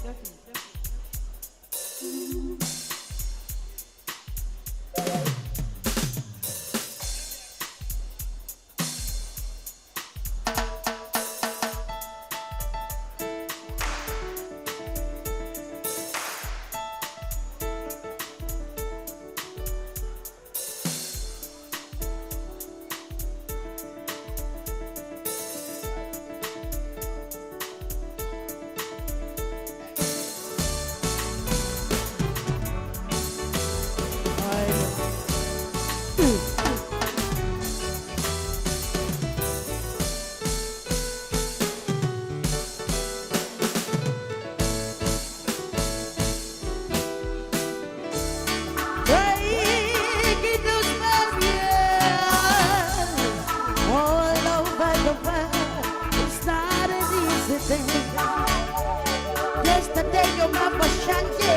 Yesterday your mama shanty,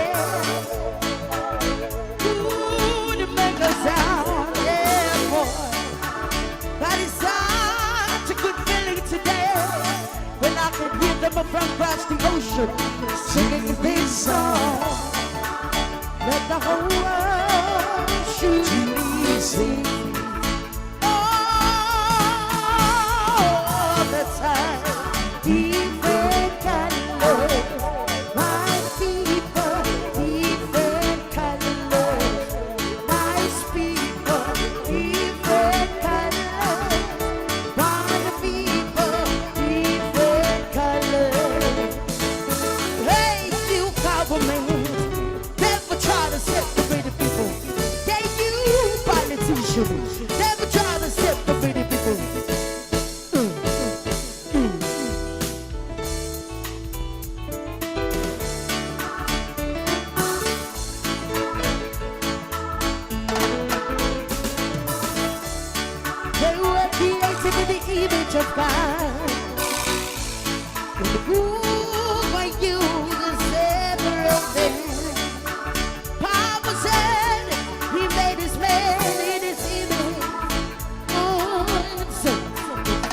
good make a sound, yeah boy. But it's such a good feeling today when I can hear them from across the ocean singing this song. Let the whole world shoot me sing. All the time. Different colors, my people, different colors, nice people, different colors, my people, different colors. Hey, you government, never try to separate the people. Hey, you politicians, never try to separate the people. Image of God, and the good by you is separate them. Papa said he made his man in his image. So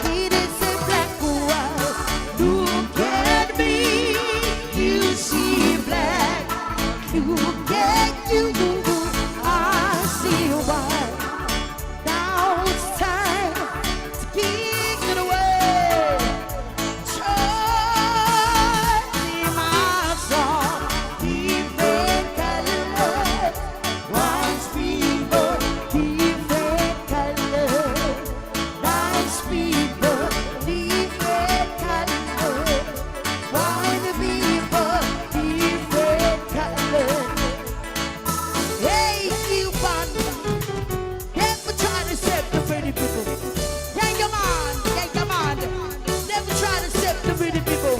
it is a black white. Look at me, you see black. Look at you, I see white. Now it's time to kick it away. Join me, my song. Different colors, nice people. Different colors, nice people. Different colors, white people. Different colors. Hey, you want? Never try to separate the people. Yeah, come on. Never try to separate the people.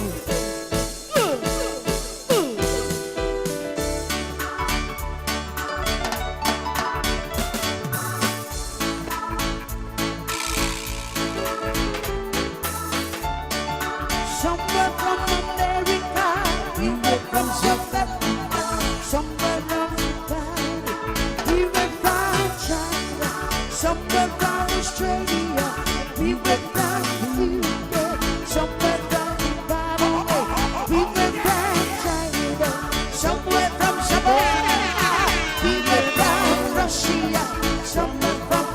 Somewhere from America, we were from South Africa. Somewhere from Japan, we were from China. Somewhere from Australia, we were from UK. Somewhere from Zimbabwe, we were from China. Somewhere from Japan, we were from Russia. Somewhere from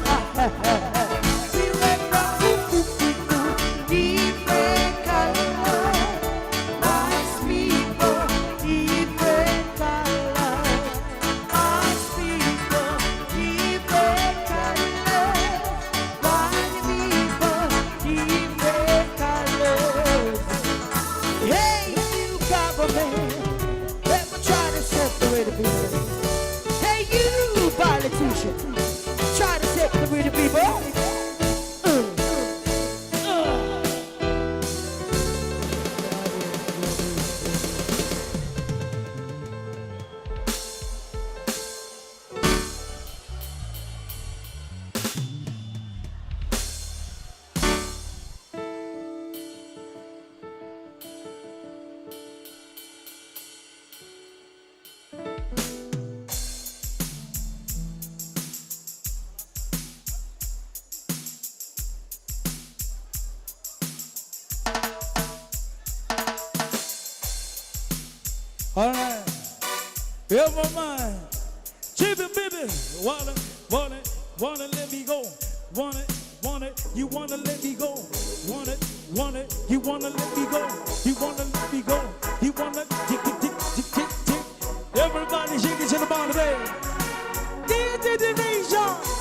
we were from different colors, nice people, different colors, nice people, different colors, white people, different colors. Hey, you government, never try to separate the people. Hey, you politician, try to separate the people. All right. Feel my mind. Chippin' baby. Wanna let me go. Want it, you wanna let me go. Want it, you wanna let me go. You wanna let me go. You wanna tick. Everybody shake it to the bottom, baby. Nation.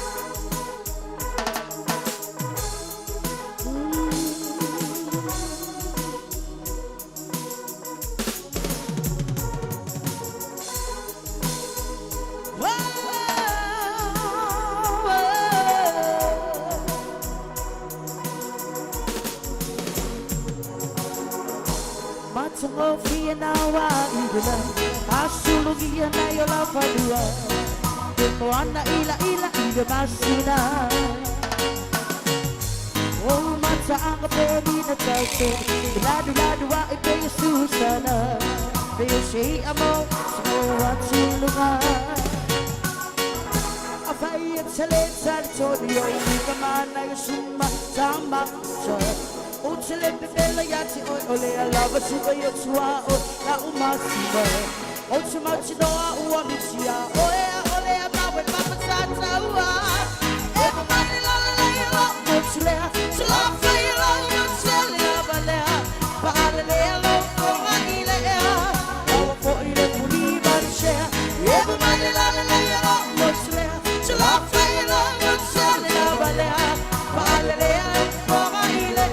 Matungofia na waigula Asulugia na yola padua Tumoana ila ida masina Oh mata ang pwede na tauto Ladu wa ipeyo susana Peyo siya mo Sumuwat sulungan Afayat sa letan Todo hindi ka man ay sumatama sa Uchele bebela yati ole alava suba yotua o la umasiba Ochuma chidoa uamisia ole abawe papa tata ua Everybody la uchele chila fayla uchele abale Paale lo koma ile Awa po ile puli barishe Everybody la uchele chila fayla uchele abale Paale lo koma ile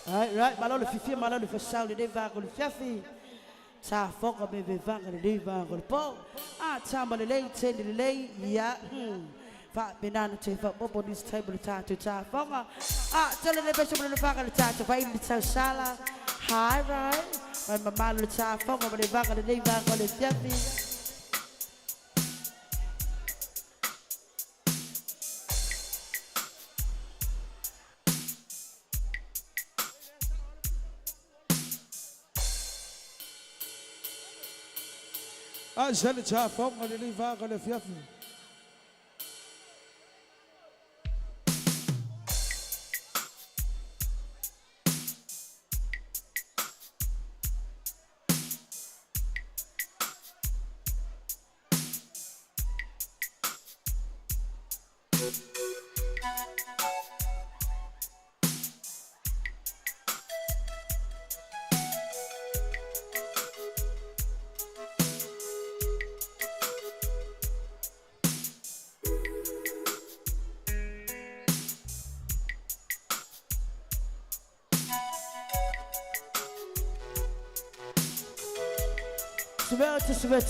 Right, malolo fifi malolo fa sound de va ko fiafi. ta foka me ve vanga le vanga le po a tamba le lei te le ya fa benana te fa bobo this table ta to ta foka a tele le beso le vanga le ta to fa in ta sala hi right my mama le ta foka le vanga le fiafi. Angela Chafong, on the liver, on the fiafi.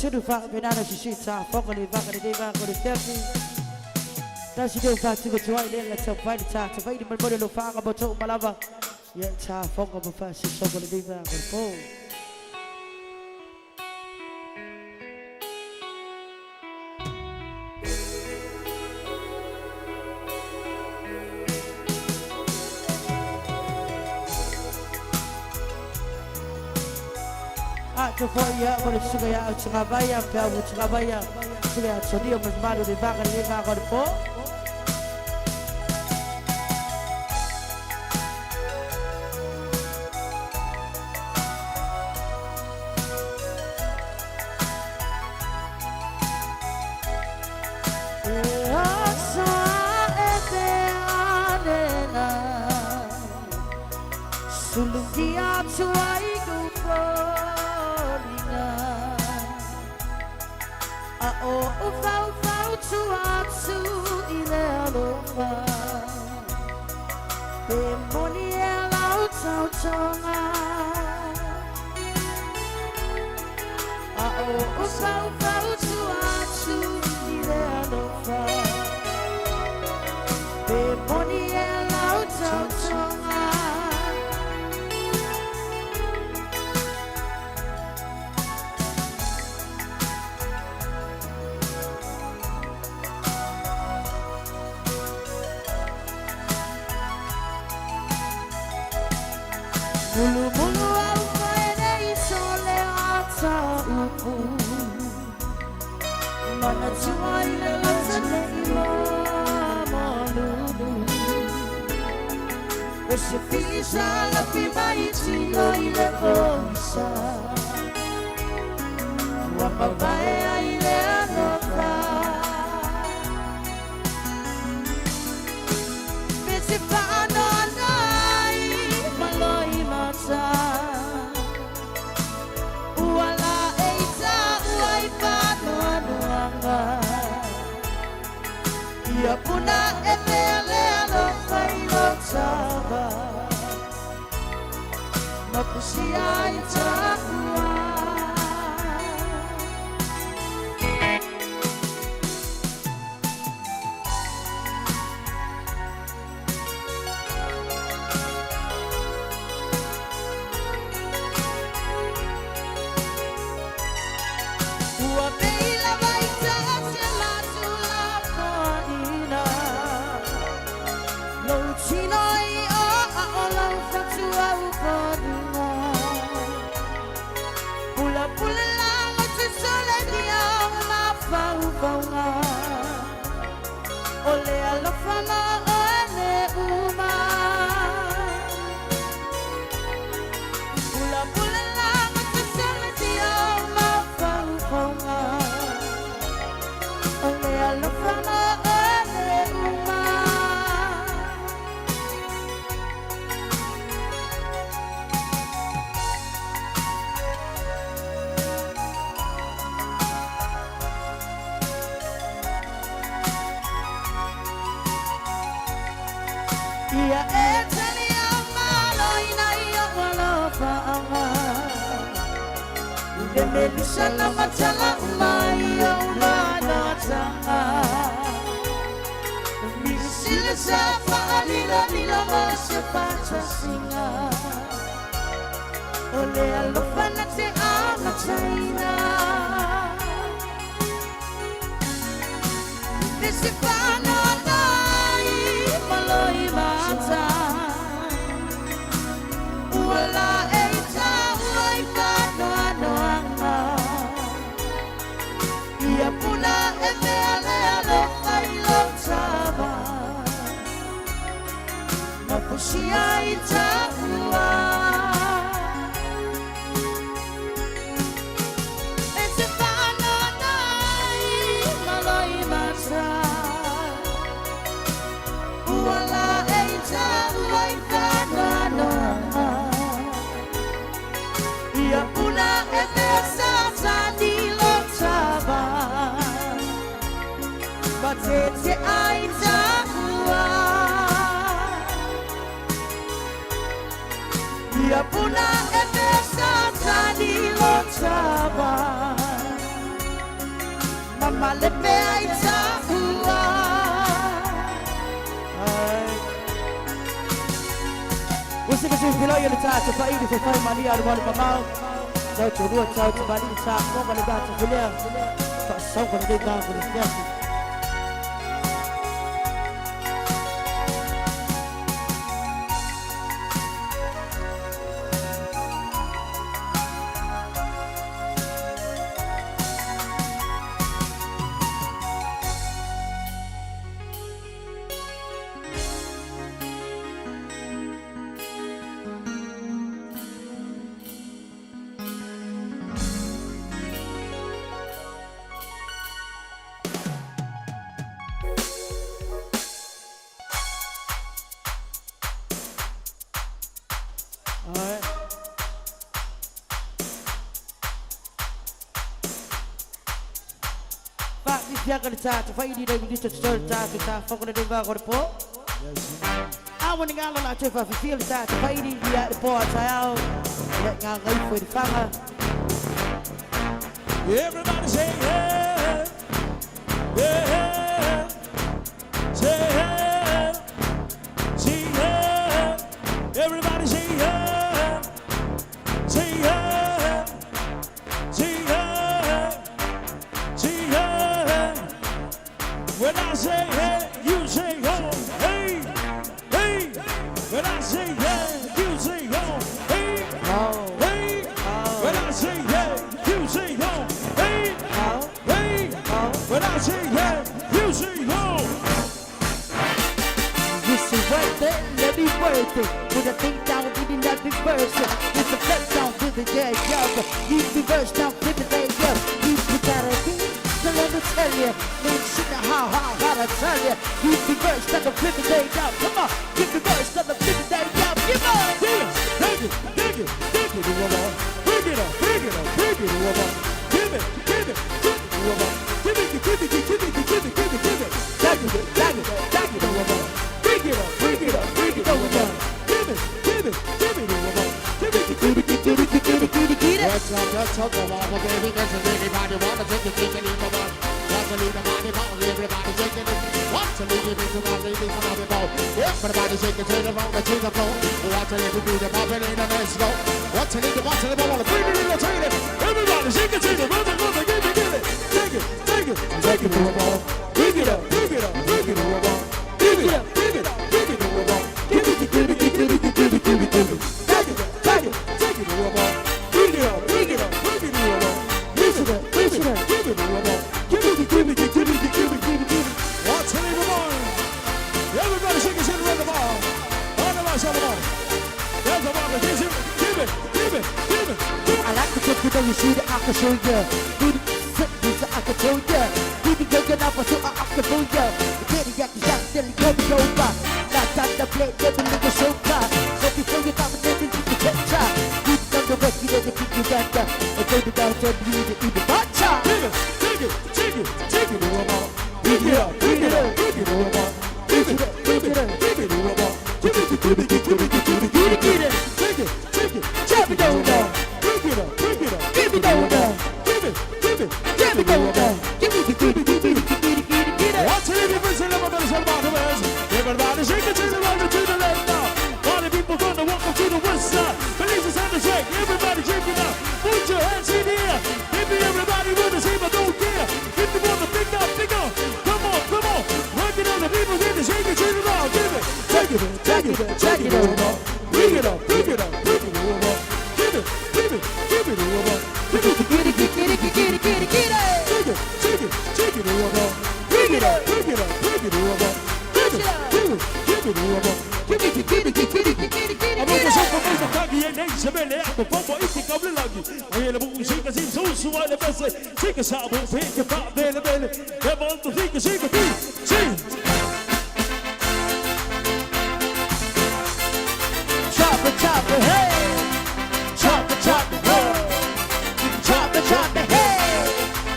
To the fact banana to shit ta foka le vanga le vanga le fiafi. Da si do fa to go to ile la ta fa ta fa di mo lo fa ga boto malava. Ya ta foka ba fa si so le vanga le po. To for ya por suga ya chingabaya pa chingabaya suga chodio mas malo de vaga le vaga po Sulungia tuai Ufau tu ile alofa Bemoni ela utau tonga Ufau tu ile alofa Bemoni ela utau tonga Mulu mulu au faene isole ata upu Mana tua ile lata ne ilo malulu Ese fisa la pima itilo ile oisa Wapapae ile anofa Besi fano Uala eita uaipa noa noanga Ia puna ele alofa ilotava Mapusia itakua Ole alofana ane uma Pula pula la matasala dia mafafonga Ole alofana ane uma Ia etali amalo ina ia wala faanga Melissa na matala umayaw manatanga Sila sa paanila-nila masyapat sa singa Ole alufan at si amat China Nisipana na'y maloy mata Wala ay tawa'y kano-ano-ano Iya puna ete ale-ale ay lotaba Mapusiya itakuwa Nisipana na'y maloy mata Wala ay tawa'y kano-ano Ia puna etesa sadilo taba Batete aita ua Ia puna etesa sadilo taba Mama lepe aita ua Você que se virou e ele tá, você vai indo, você vai mania do mano mamão. Tchau, tchau, tchau, tchau, mania, tchau, vamos ali, tchau, filha. Só quando tem carro, por exemplo. Jaga di saat, fai di dalam di sekitar saat kita fokus di bawah korpo. Awan dengan Allah cepat feel saat, fai di dia di bawah saya, nggak ngai fai di fanga. Everybody say yeah, yeah, say yeah, say yeah. Everybody say yeah, say yeah, say yeah, say yeah. When I say hey, you say ho, hey, hey. When I say yeah, you say ho, hey, hey. When I say yeah, you say ho, hey, hey. When I say yeah, you say ho. You say worth it, let me worth it. Put a thing down, getting that big verse. It's a flex down to the dead job. You reverse down to the day up. You gotta be, so let me tell you. Man, shit, how to tell you. You reverse down the flip day up. Come on, you reverse down the flip day up. Give on. Dig it, dig it, dig it, woman. Bring it up, bring it up, bring it, woman. Give it, give it, give it, woman. Give it, give it, give it, give it, give it, give it. Tag it, tag it, tag it, woman. Bring it up, bring it up, bring it, woman. Give it, give it, give it, woman. Give it, give it, give it, give it, give it, give it. Let's talk about my baby, cause everybody wanna take it, take it, woman. Want to leave the body ball, everybody shaking it. Want to leave it into my baby, come on, ball. Everybody shaking to the bone, to the floor. Want to leave it to the popping in the let's go. Want to leave the ball, bring it in the train. Everybody shake it, shake it, run it, give it, give it. Take it, take it, take it, woman. Bring it up, bring it up, bring it, woman. Give it up, give it up, give it, woman. Give it, give it, give it, give it, give it, give it. Take it, take it, take it, woman. Bring it up, bring it up, bring it, woman. Give it up, give it up, give it, woman. Give it, give it, give it, give it, give it, give it. Want to leave the ball. Everybody shake it, shake it, run the ball. On the ball, shake the ball. There's the ball, give it, give it, give it, give it. I like the trick that you see that I can show you. Do the sit, so I can show you. Do the good enough so I can fool you. The kitty got the shot, still you come over. Not on the plate, never look a show car. So before you come and then you can get shot. You come to work, you know the kick you got that. And go down to you to eat the matcha. Take it, take it, take it, take it, woman. Bring it up, bring it up, bring it, woman. Give it, give it, give it, woman. Give it, give it, give it, give it, give it. Take it, take it, Chop it down, down. bring it up, bring it up. Give it down, down. take it, take it, take it over. Bring it up, bring it up, bring it over. Give it, give it, give it over. Give it, Get it, get it, get it, get it, get it. take it, take it, take it over. Bring it up, bring it up, bring it over. Give it, give it, give it over. Give it, give it, give it, give it, get it, Abang get masuk it. ke masa kaki yang naik sebelai aku pompa iti kau beli lagi. Ayah lebu sika sin susu ada bese. Sika sabu sika pak bele bele. Abang tu sika pi. Chop it, chop it, hey. Chop it, chop it, hey. Chop it, chop it, hey.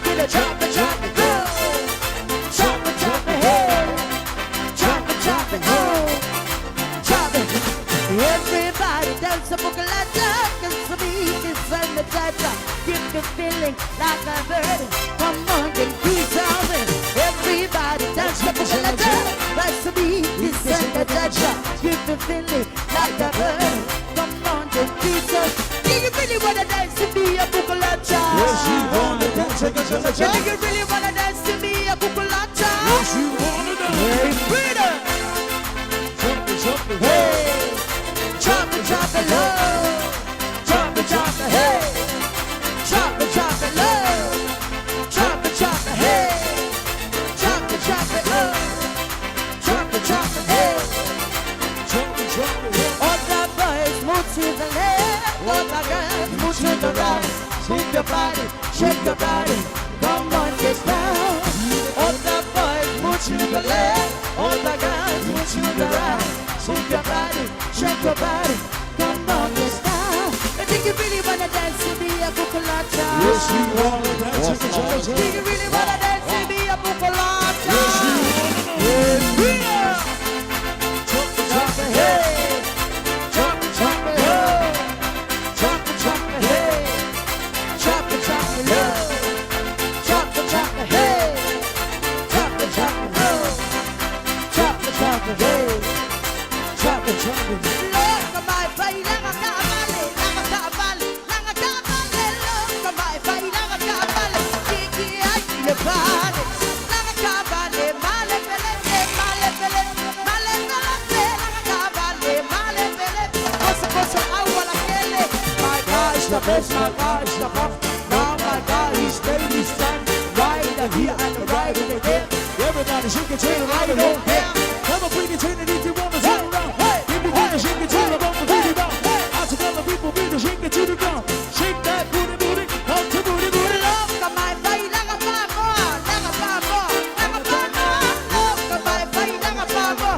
Get it, chop it, chop it, go. Chop it, chop it, hey. Chop it, chop it, hey. Chop it. Everybody dance a bukalata, 'cause the beat is on the touch. Get the feeling like a bird. Come on, get peace out it. Everybody dance a bukalata, like the beat is on the touch. Get the feeling like a bird. Come on, get peace out. Do you really wanna dance to be a bukalata? Yes, you wanna dance a bukalata. Do you really wanna dance to be a bukalata? Yes, you wanna dance. Hey, freedom. Jump it, jump it, Hey, chop it, low. Chop it, hey. Chop it, low. Chop it, hey. Chop it, low. Chop it, hey. jump it. All the boys move to the left, all the girls move to the right. Shake your body, shake your body. Come on, get down. All the boys move to the left, all the girls move to the right. Shake your body, shake your body. Come on, get down. I think you really wanna dance to be a bukalata. Yes, you wanna dance a bukalata. Do you really wanna dance to be a bukalata? Yes, you wanna dance. Chop it, hey. Chop it, hey. Chop it, hey. Chop it, low. Chop it, hey. Chop it, low. Chop it, hey. Chop it. Look at my face, like a cabale, like a cabale, like a cabale. Look at my face, like a cabale. Kiki, I see the body. Like a cabale, male, pele, male, pele, male, pele, like a cabale, male, pele. Cosa, I wanna kill it. My God is the best, my God is the best. Now my God, he's steady, he's done. Right here and right again. Everybody shake it, turn around and don't roll. care. Come on, bring it in and if you wanna turn around. If you wanna shake it, turn around and beat it down. Out to all the people, beat it, shake it to the ground. Shake that booty, booty, up to booty, booty. Look at my face, like a bambo, like a bambo, like a bambo. Look at my face, like a bambo.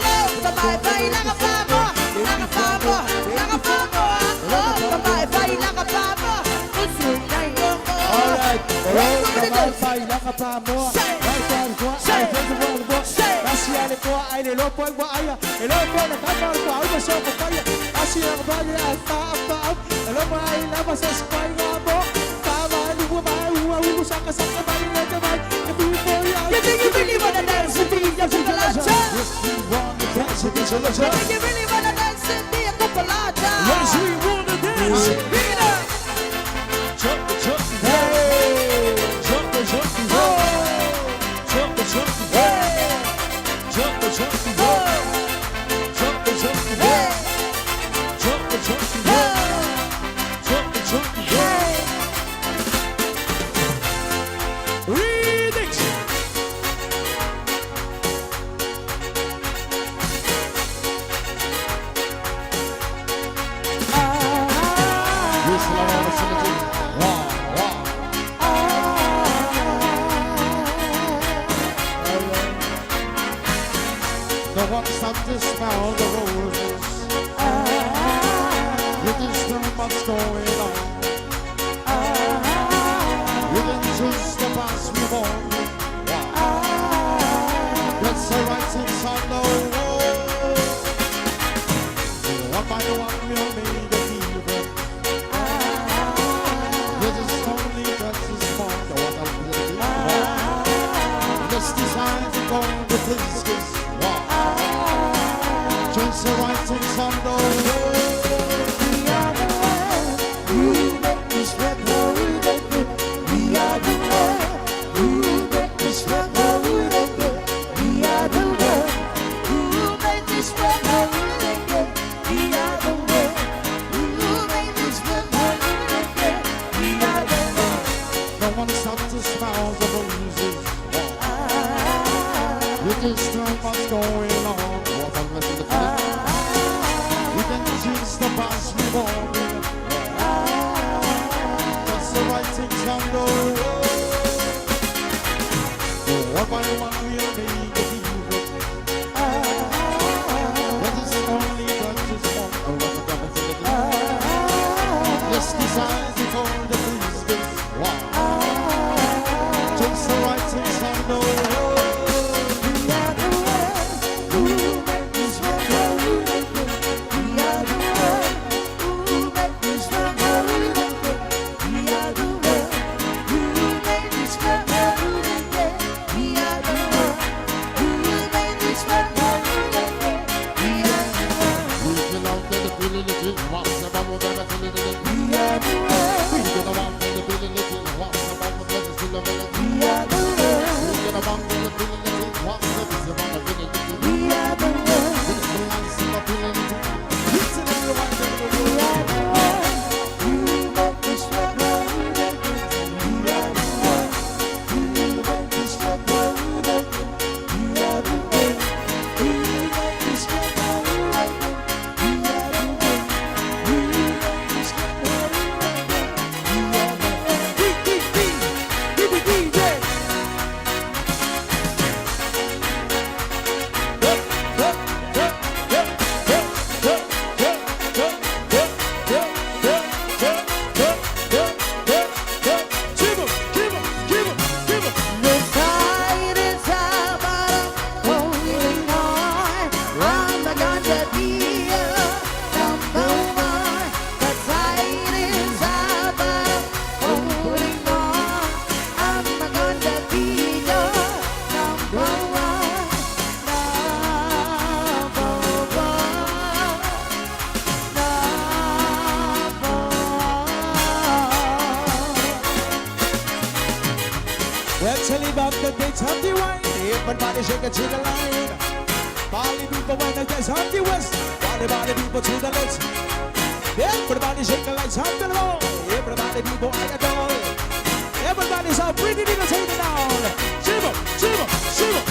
Look at my face, like a bambo, like a bambo, like a bambo. Look at my face, like a bambo. It's like a bambo. Alright, fight like a pamo. Asian ko ay nilopo ang maaya. Nilopo na kamar ko ay masok ko kaya. Asian bali ay taap. Nilopo ay labas sa spy nga mo. Tama ni mo ba uwa sa kasama bali na kamay. You think you really wanna dance with me, a bukalata? Yes, we want to dance with each other. You think you really wanna dance with me, a bukalata? Yes, we want to dance. Peter. Jump, jump, Hey. jump, jump, jump, jump, Hey. jump, jump, Oh. jump, jump, Hey. jump, jump, Oh. jump, Hey. remix. No one stopped to smell the roses. With this too much going on. You can choose the path we want. Let's say right things on the road. One by one we'll make it even. You just only touch the small. What I'm feeling. Let's decide to go to places. Just the right things on the road. We are the world. You make me sweat, oh, we make it. We are the world. You make me sweat, oh, we make it. We are the world. There's too much going on. We can choose the past we want. That's the right things on the road. One by one we'll make it even. That is only just one. Let's decide before the breeze gets wild. Just the right things on the road. Tell you about the dates of the wine. Everybody shake it to the line. Bali people when they get on the west. Bali people to the left. Everybody shake the lights up the wall. Everybody people I adore. Everybody's all pretty little taking down. Shiver, shiver, shiver.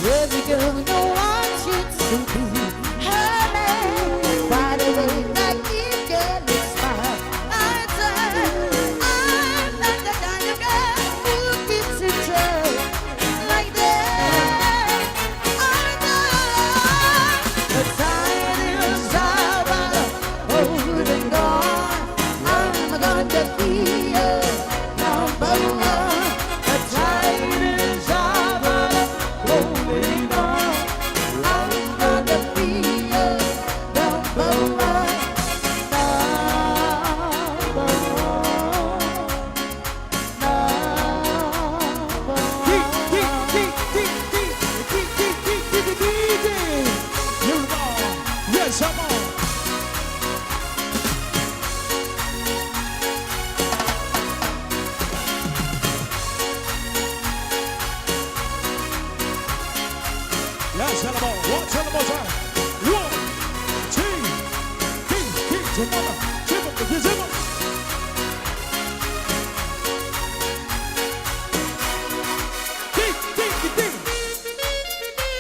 Every girl you want you to be her man. By the way that you get this smile, I'm not the kind of girl who keeps it true like that. I know the time is over, holding on. I'm gonna be your number one. The time is over, holding on. I'm gonna be your number one. Yes, come on. Yes, tell them all. Tell them all time. 1, 2, 3, tomorrow.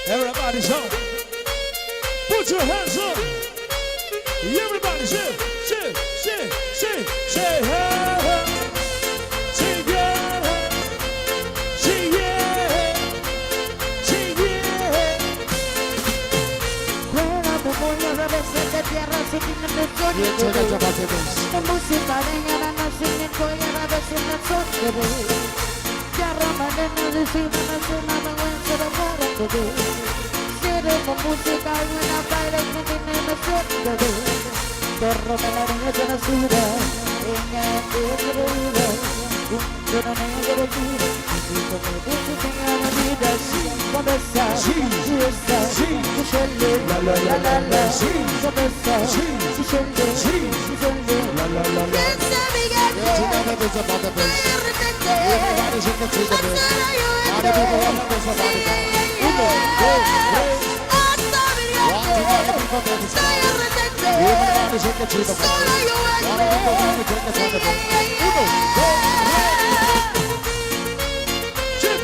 Everybody show. Put your hands up. Everybody say, say, say, say, say, hey, say, yeah, say, yeah, say, yeah. Fuera tu puño revés de tierra sin la música de la nacimiento y a la vez en la soledad. Tierra madena de cima nacional, vergüenza de para todo. Con música y una baile que tiene la suerte. Torro de la niña de la ciudad, niña de la vida, un no niña de vida. Y como dice que la vida sí, cabeza, sí está, sí, la la la la la, sí, cabeza, sí, la la la la. Piensa Miguel, everybody's about the bass. Everybody's in the truth of it. All the people want to know about it. 1, 2, 3. Everybody shake it to the floor. All the people want to take us on the boat. 1, 2, 3.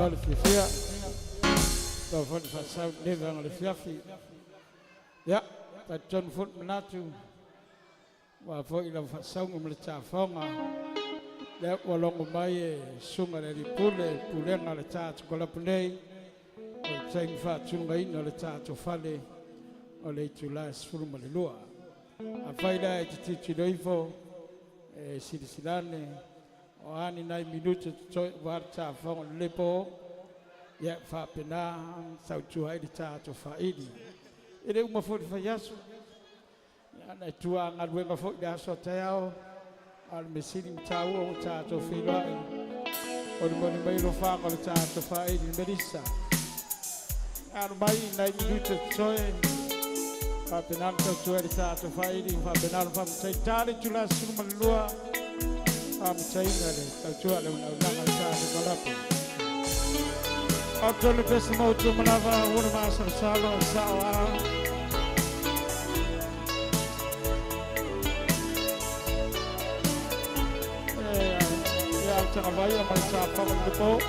Olha, Fifia. Kau fon fasau ni bang oleh Fiafi. Ya, tajon fon menatu. Wa fo ila fasau ngomlecha fonga. Ya walong umai sunga dari pule ngale cha sekolah punei. Sing fa sungai ngale cha fale. Oleh tulas furma lua. Afaida titi doifo silsilane. Oani nai minuto choi warcha fong lepo ya fa pena sau chua di cha to faidi ere uma fo fa yasu ya na tua ngadwe ma fo da so tao al mesini chau o cha to fila o mo ni mai lo fa ko cha to faidi merisa ar mai nai minuto choi fa pena to chua di cha to faidi fa pena fa sai tale chula suma lua am chaingale tachua le unanga cha kolapo Otro le pesimo tu manava una masa salo sawa ya chakabaya malsa pa ko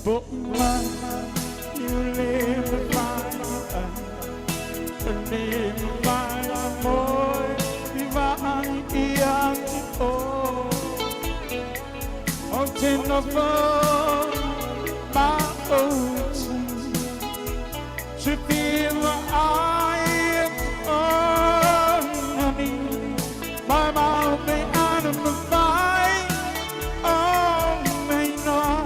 But man, you live in my live in my amor, divine young oh, mountain of my ocean, to feel I am on my mouth, the animal fine, oh, may not.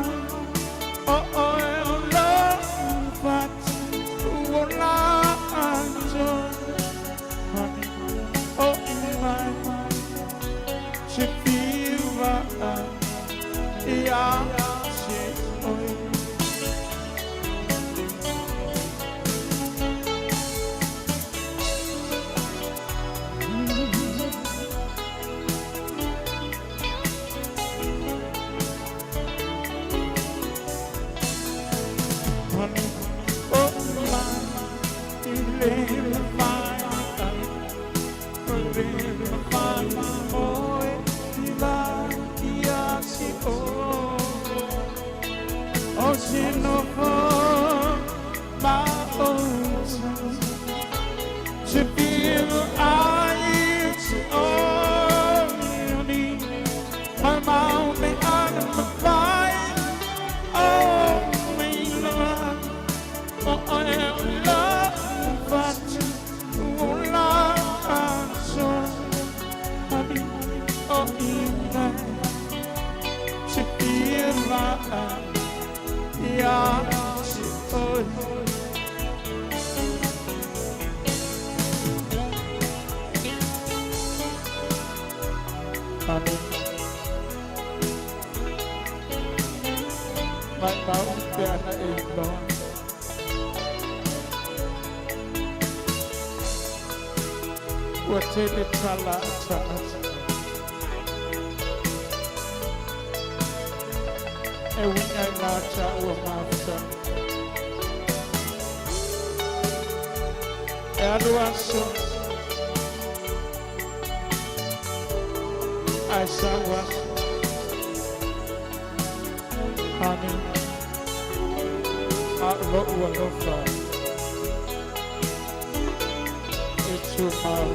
What's in it, chala, chala. And we ain't not chat with my son. Everyone, so I saw what honey. I love what of it's too hard.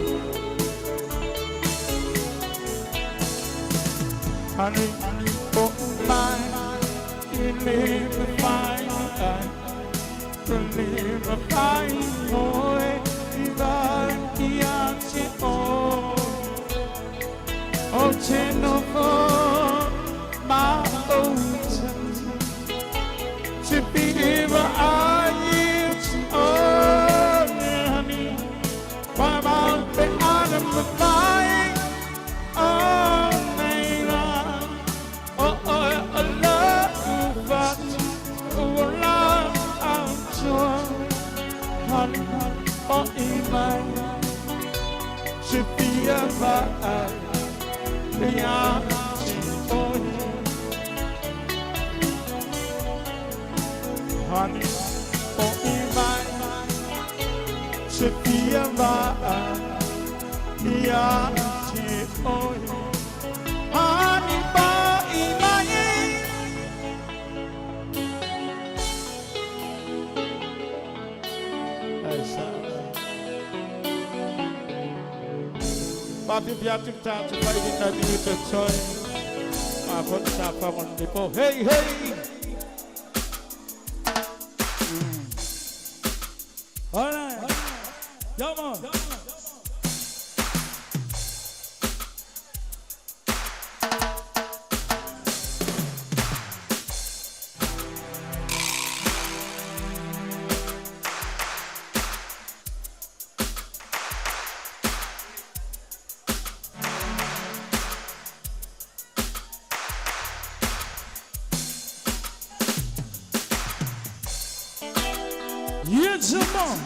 Honey, oh my, believe me fine, believe me fine, oh, oh, Jennifer, my ocean, to be where I used to, oh, honey, why about the autumn of mine, oh, Nayla, oh, I love you, but, oh, love, I'm sure, honey, oh, Iman, to be a man. Honey, oh, Iman, Sophia, honey, Papi piatim ta to fight in the new toy. I put up on the po. Hey, hey. All right. Come on. Yes, come on.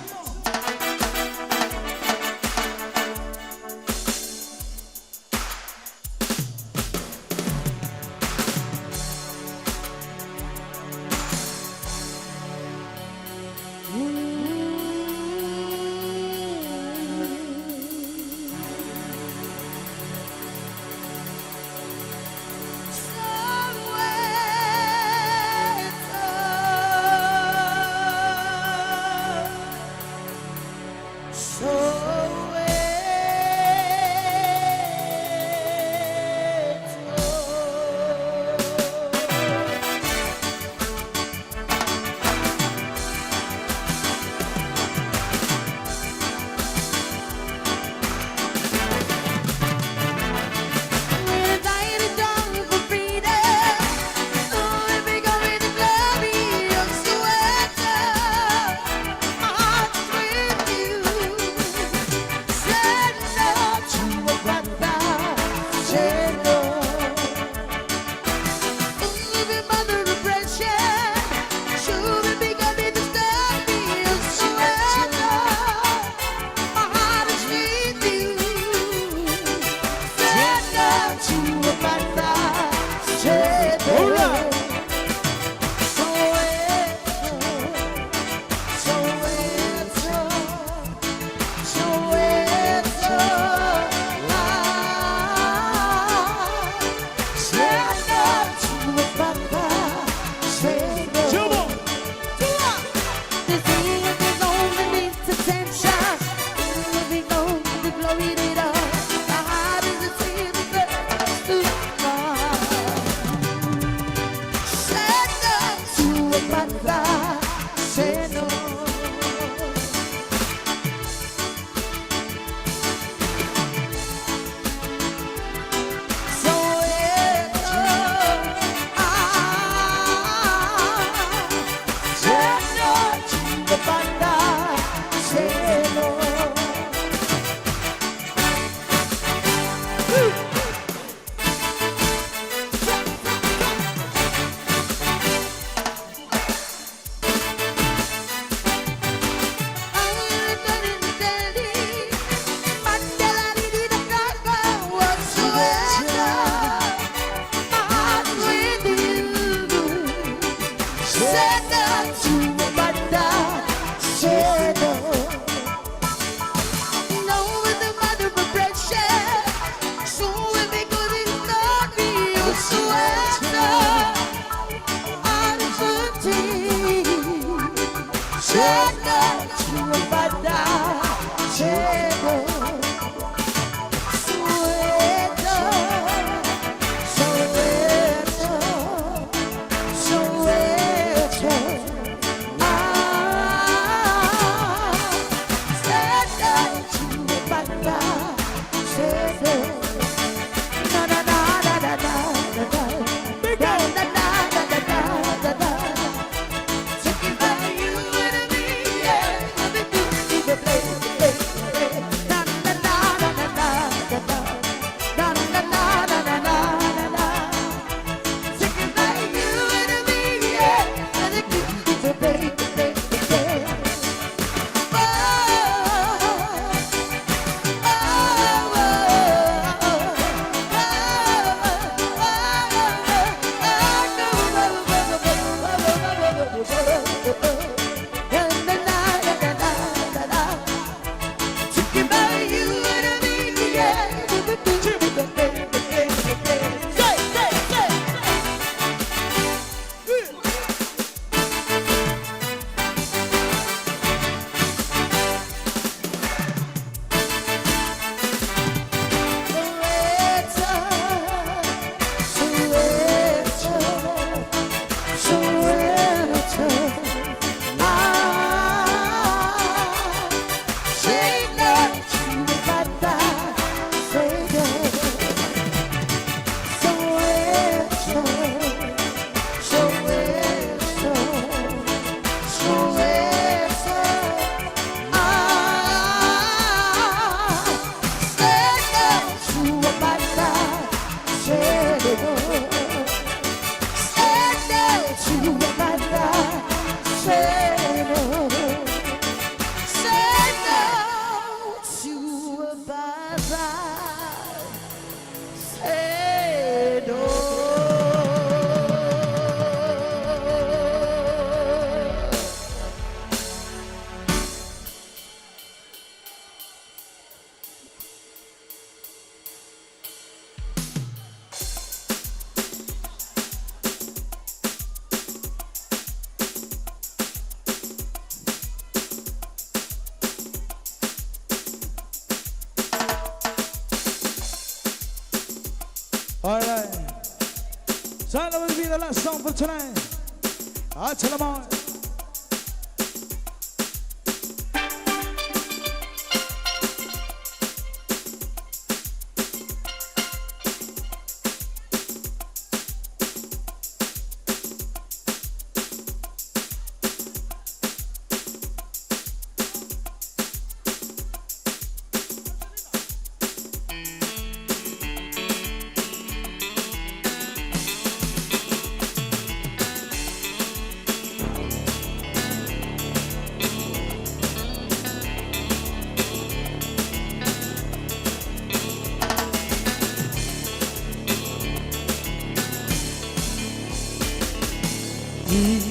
say no. All right. So that will be the last song for tonight. I tell them all.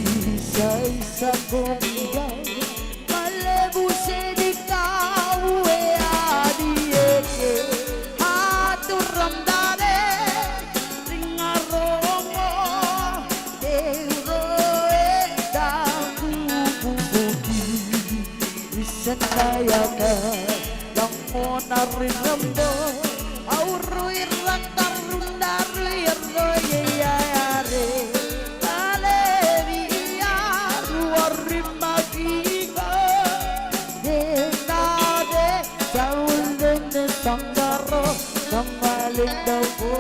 Isa-isa kong ikaw Malebusin ikaw Adieke Aturamdare Ringarongo Deroe Dakubuki Isanaya ka Lang mo nariramdo Auruir lang tarundaruir Royayayare Sanggaro kamaling daw po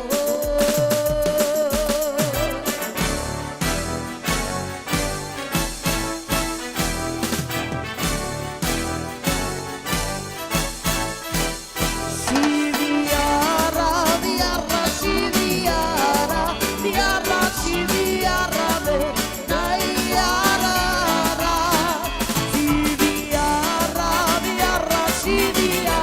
Si Viara, Viara, si Viara Viara, si Viara me Nayara Si Viara, Viara, si Viara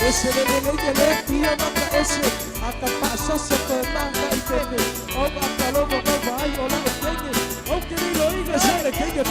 Ese bebé que le pide mata ese hasta pasa se manda y pepe o hasta luego no vaya o la peque o que ni lo diga se le que yo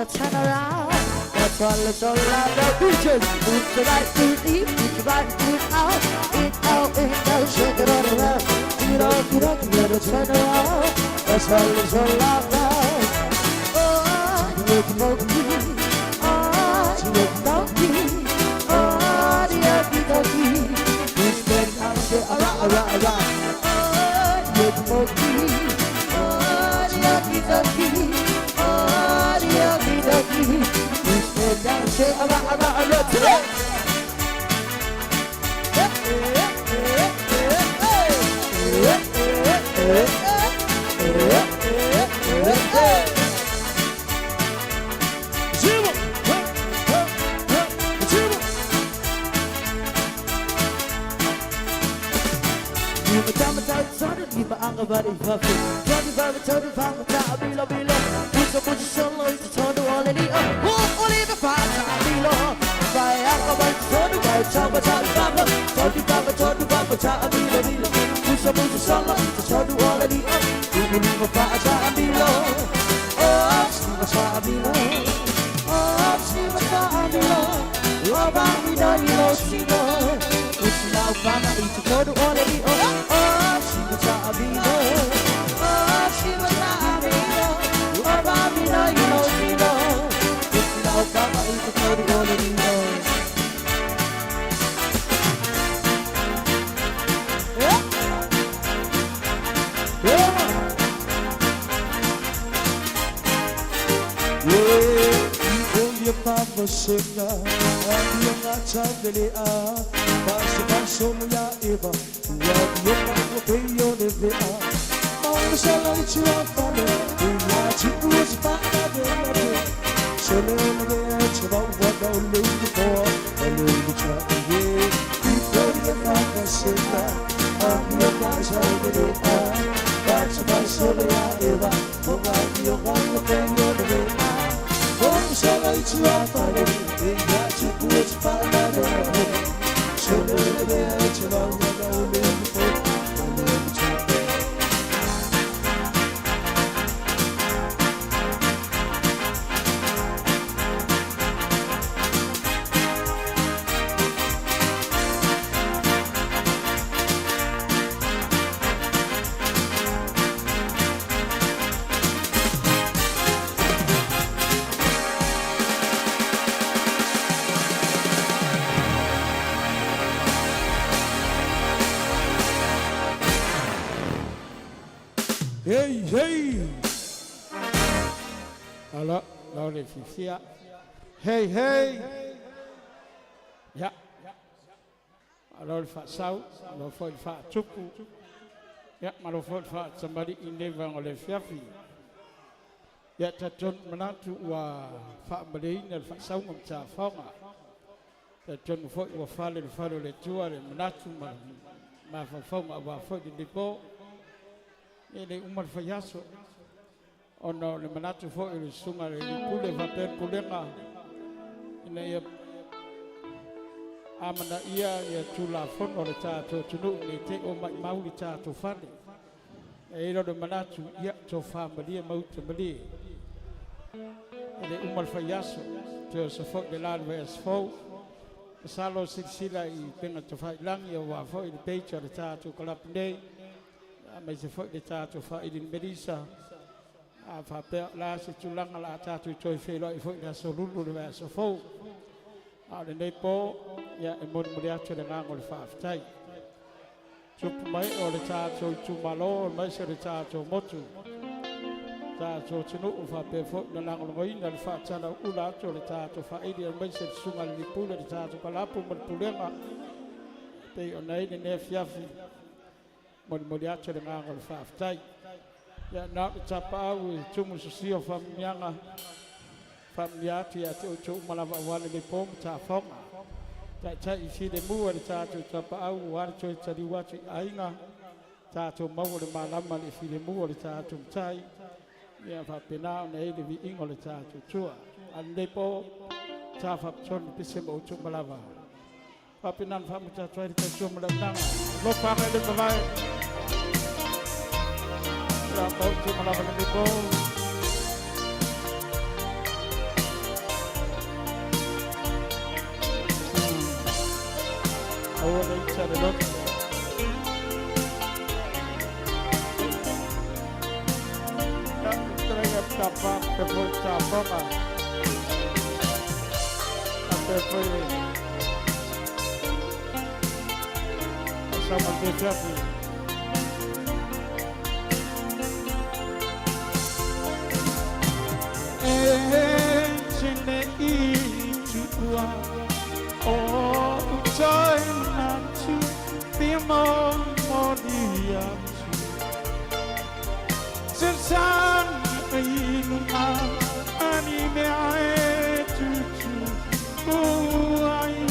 Turn around. That's all I bitches. Put your right foot in, put your right foot out. It out, shake it all around. Get it, turn around. That's all I know. Oh, look monkey. Oh, look monkey. Oh, the monkey. This man out there, alright. Oh, look monkey. Oh, the monkey. Down, say, today. Hey. Alors, là, les filles. Hey. Ja. Alors, il fait ça. Alors, il faut faire tout. Ja, maar il faut faire somebody in the van les filles. Ja, t'attends maintenant tu vas faire balayer, il fait ça comme ça, forma. T'attends il faut faire le tour, le maintenant tu ma forma va faire du dépôt. Ele umar fayaso ono le manatu fo il sunga le pule vater pulenga ina ya amana ia ya tula fon o le tato tunu le te o mai mauli tato fane e ro de manatu ia to family mauta mali ele umar fayaso to so fo de la vs fo salo silsila I penga to fa lang ya wa fo il page o tato kolapne mais se foi de tato fa idin berisa a fa per la se tulanga la tato toi fe lo foi da solulu de so fo a de po ya e mon muriacho de ngol fa ftai chup mai o de tato tu malo mai se de tato motu tato tinu fa pe fo de ngol ngoi na fa tsana ula to de tato fa idin mai se sunga li pula de tato kala pu mo pulenga pe onai de ne fiafi modiacho de ngol faftai ya na tapa u tumu sio familianga familiati ya tu malava wale de pom ta foma cha isi de mu le cha tu cha pa au war cho cha di wa chi ainga cha tu mau le malama le isi de mu le cha tu chai ya fa pena nei de vi ingo le cha tu chua an le po cha fa chon pise mo chu malava fa pena fa mu cha chai ka chu malava lo pa le ka vai ra po chu malava le po oh le cha de lo Capa que foi capa até foi essa matéria chine ichua o joy nanchu bimo modia sensan inuma anime ae chuchu uai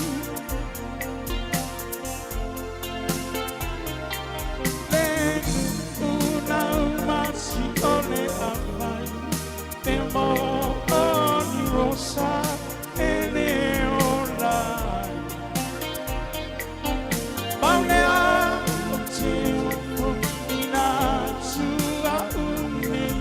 le una masi ole avai temo oni rosa ene orai maulea otiu ina sua uni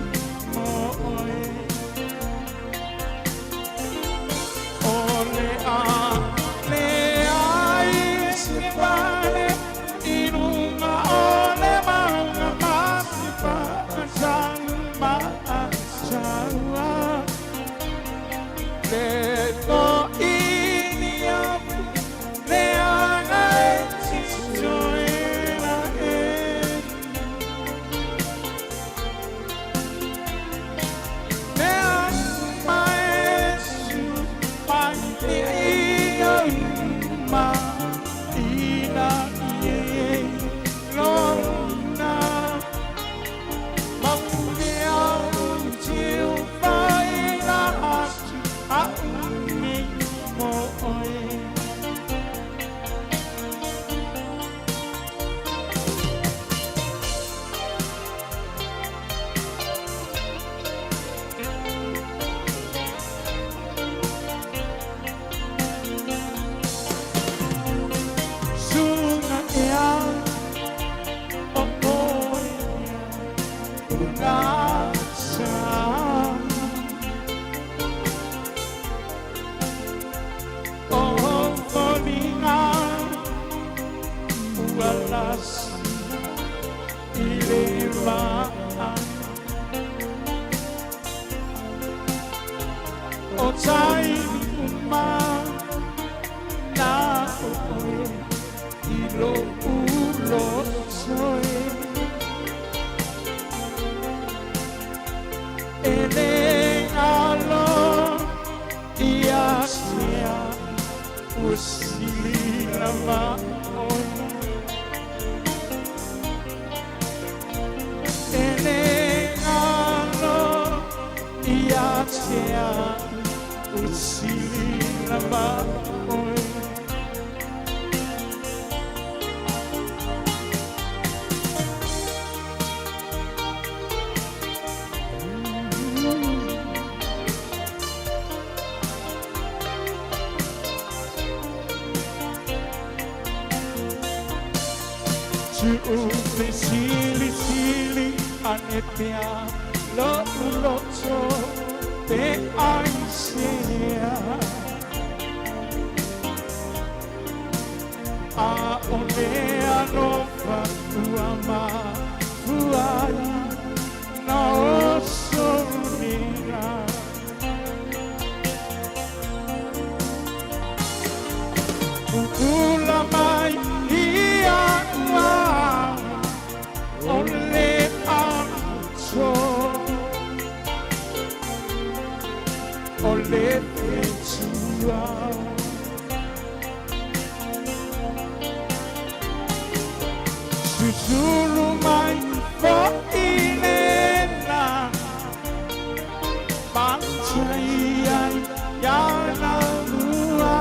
Sili anepia lo so te ansia a onea no fa ama fuai na oso nira ukula mai ia only ancho only pechua susulu mai fo inena panchai ai yana lua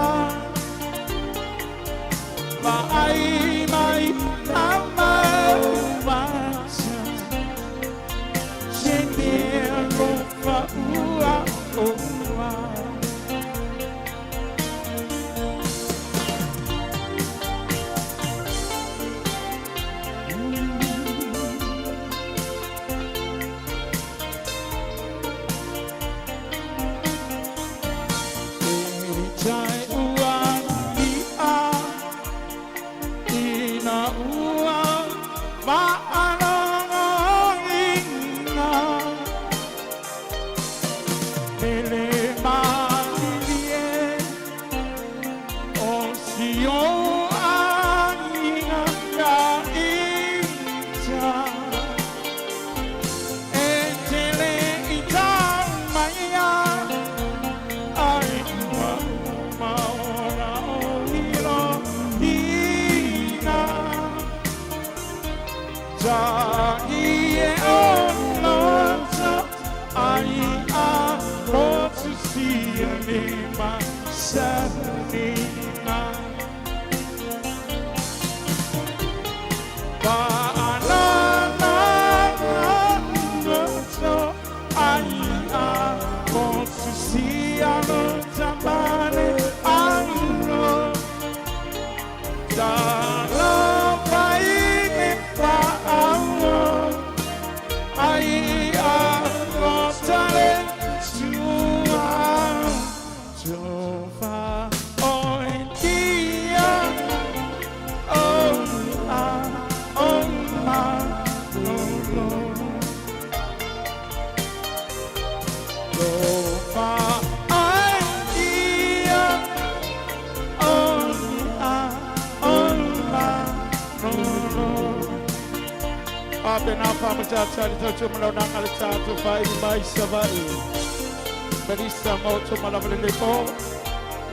Benissa moto malavale po,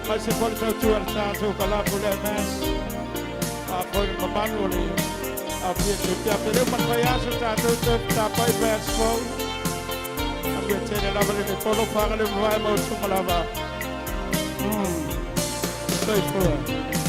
mas se for meu tio artado calabule mes, a foi mamanuli, a pietria pelo manvaiaso tanto tapai verso, a pietria lavale po lo pagale vai moto malava. Sei for.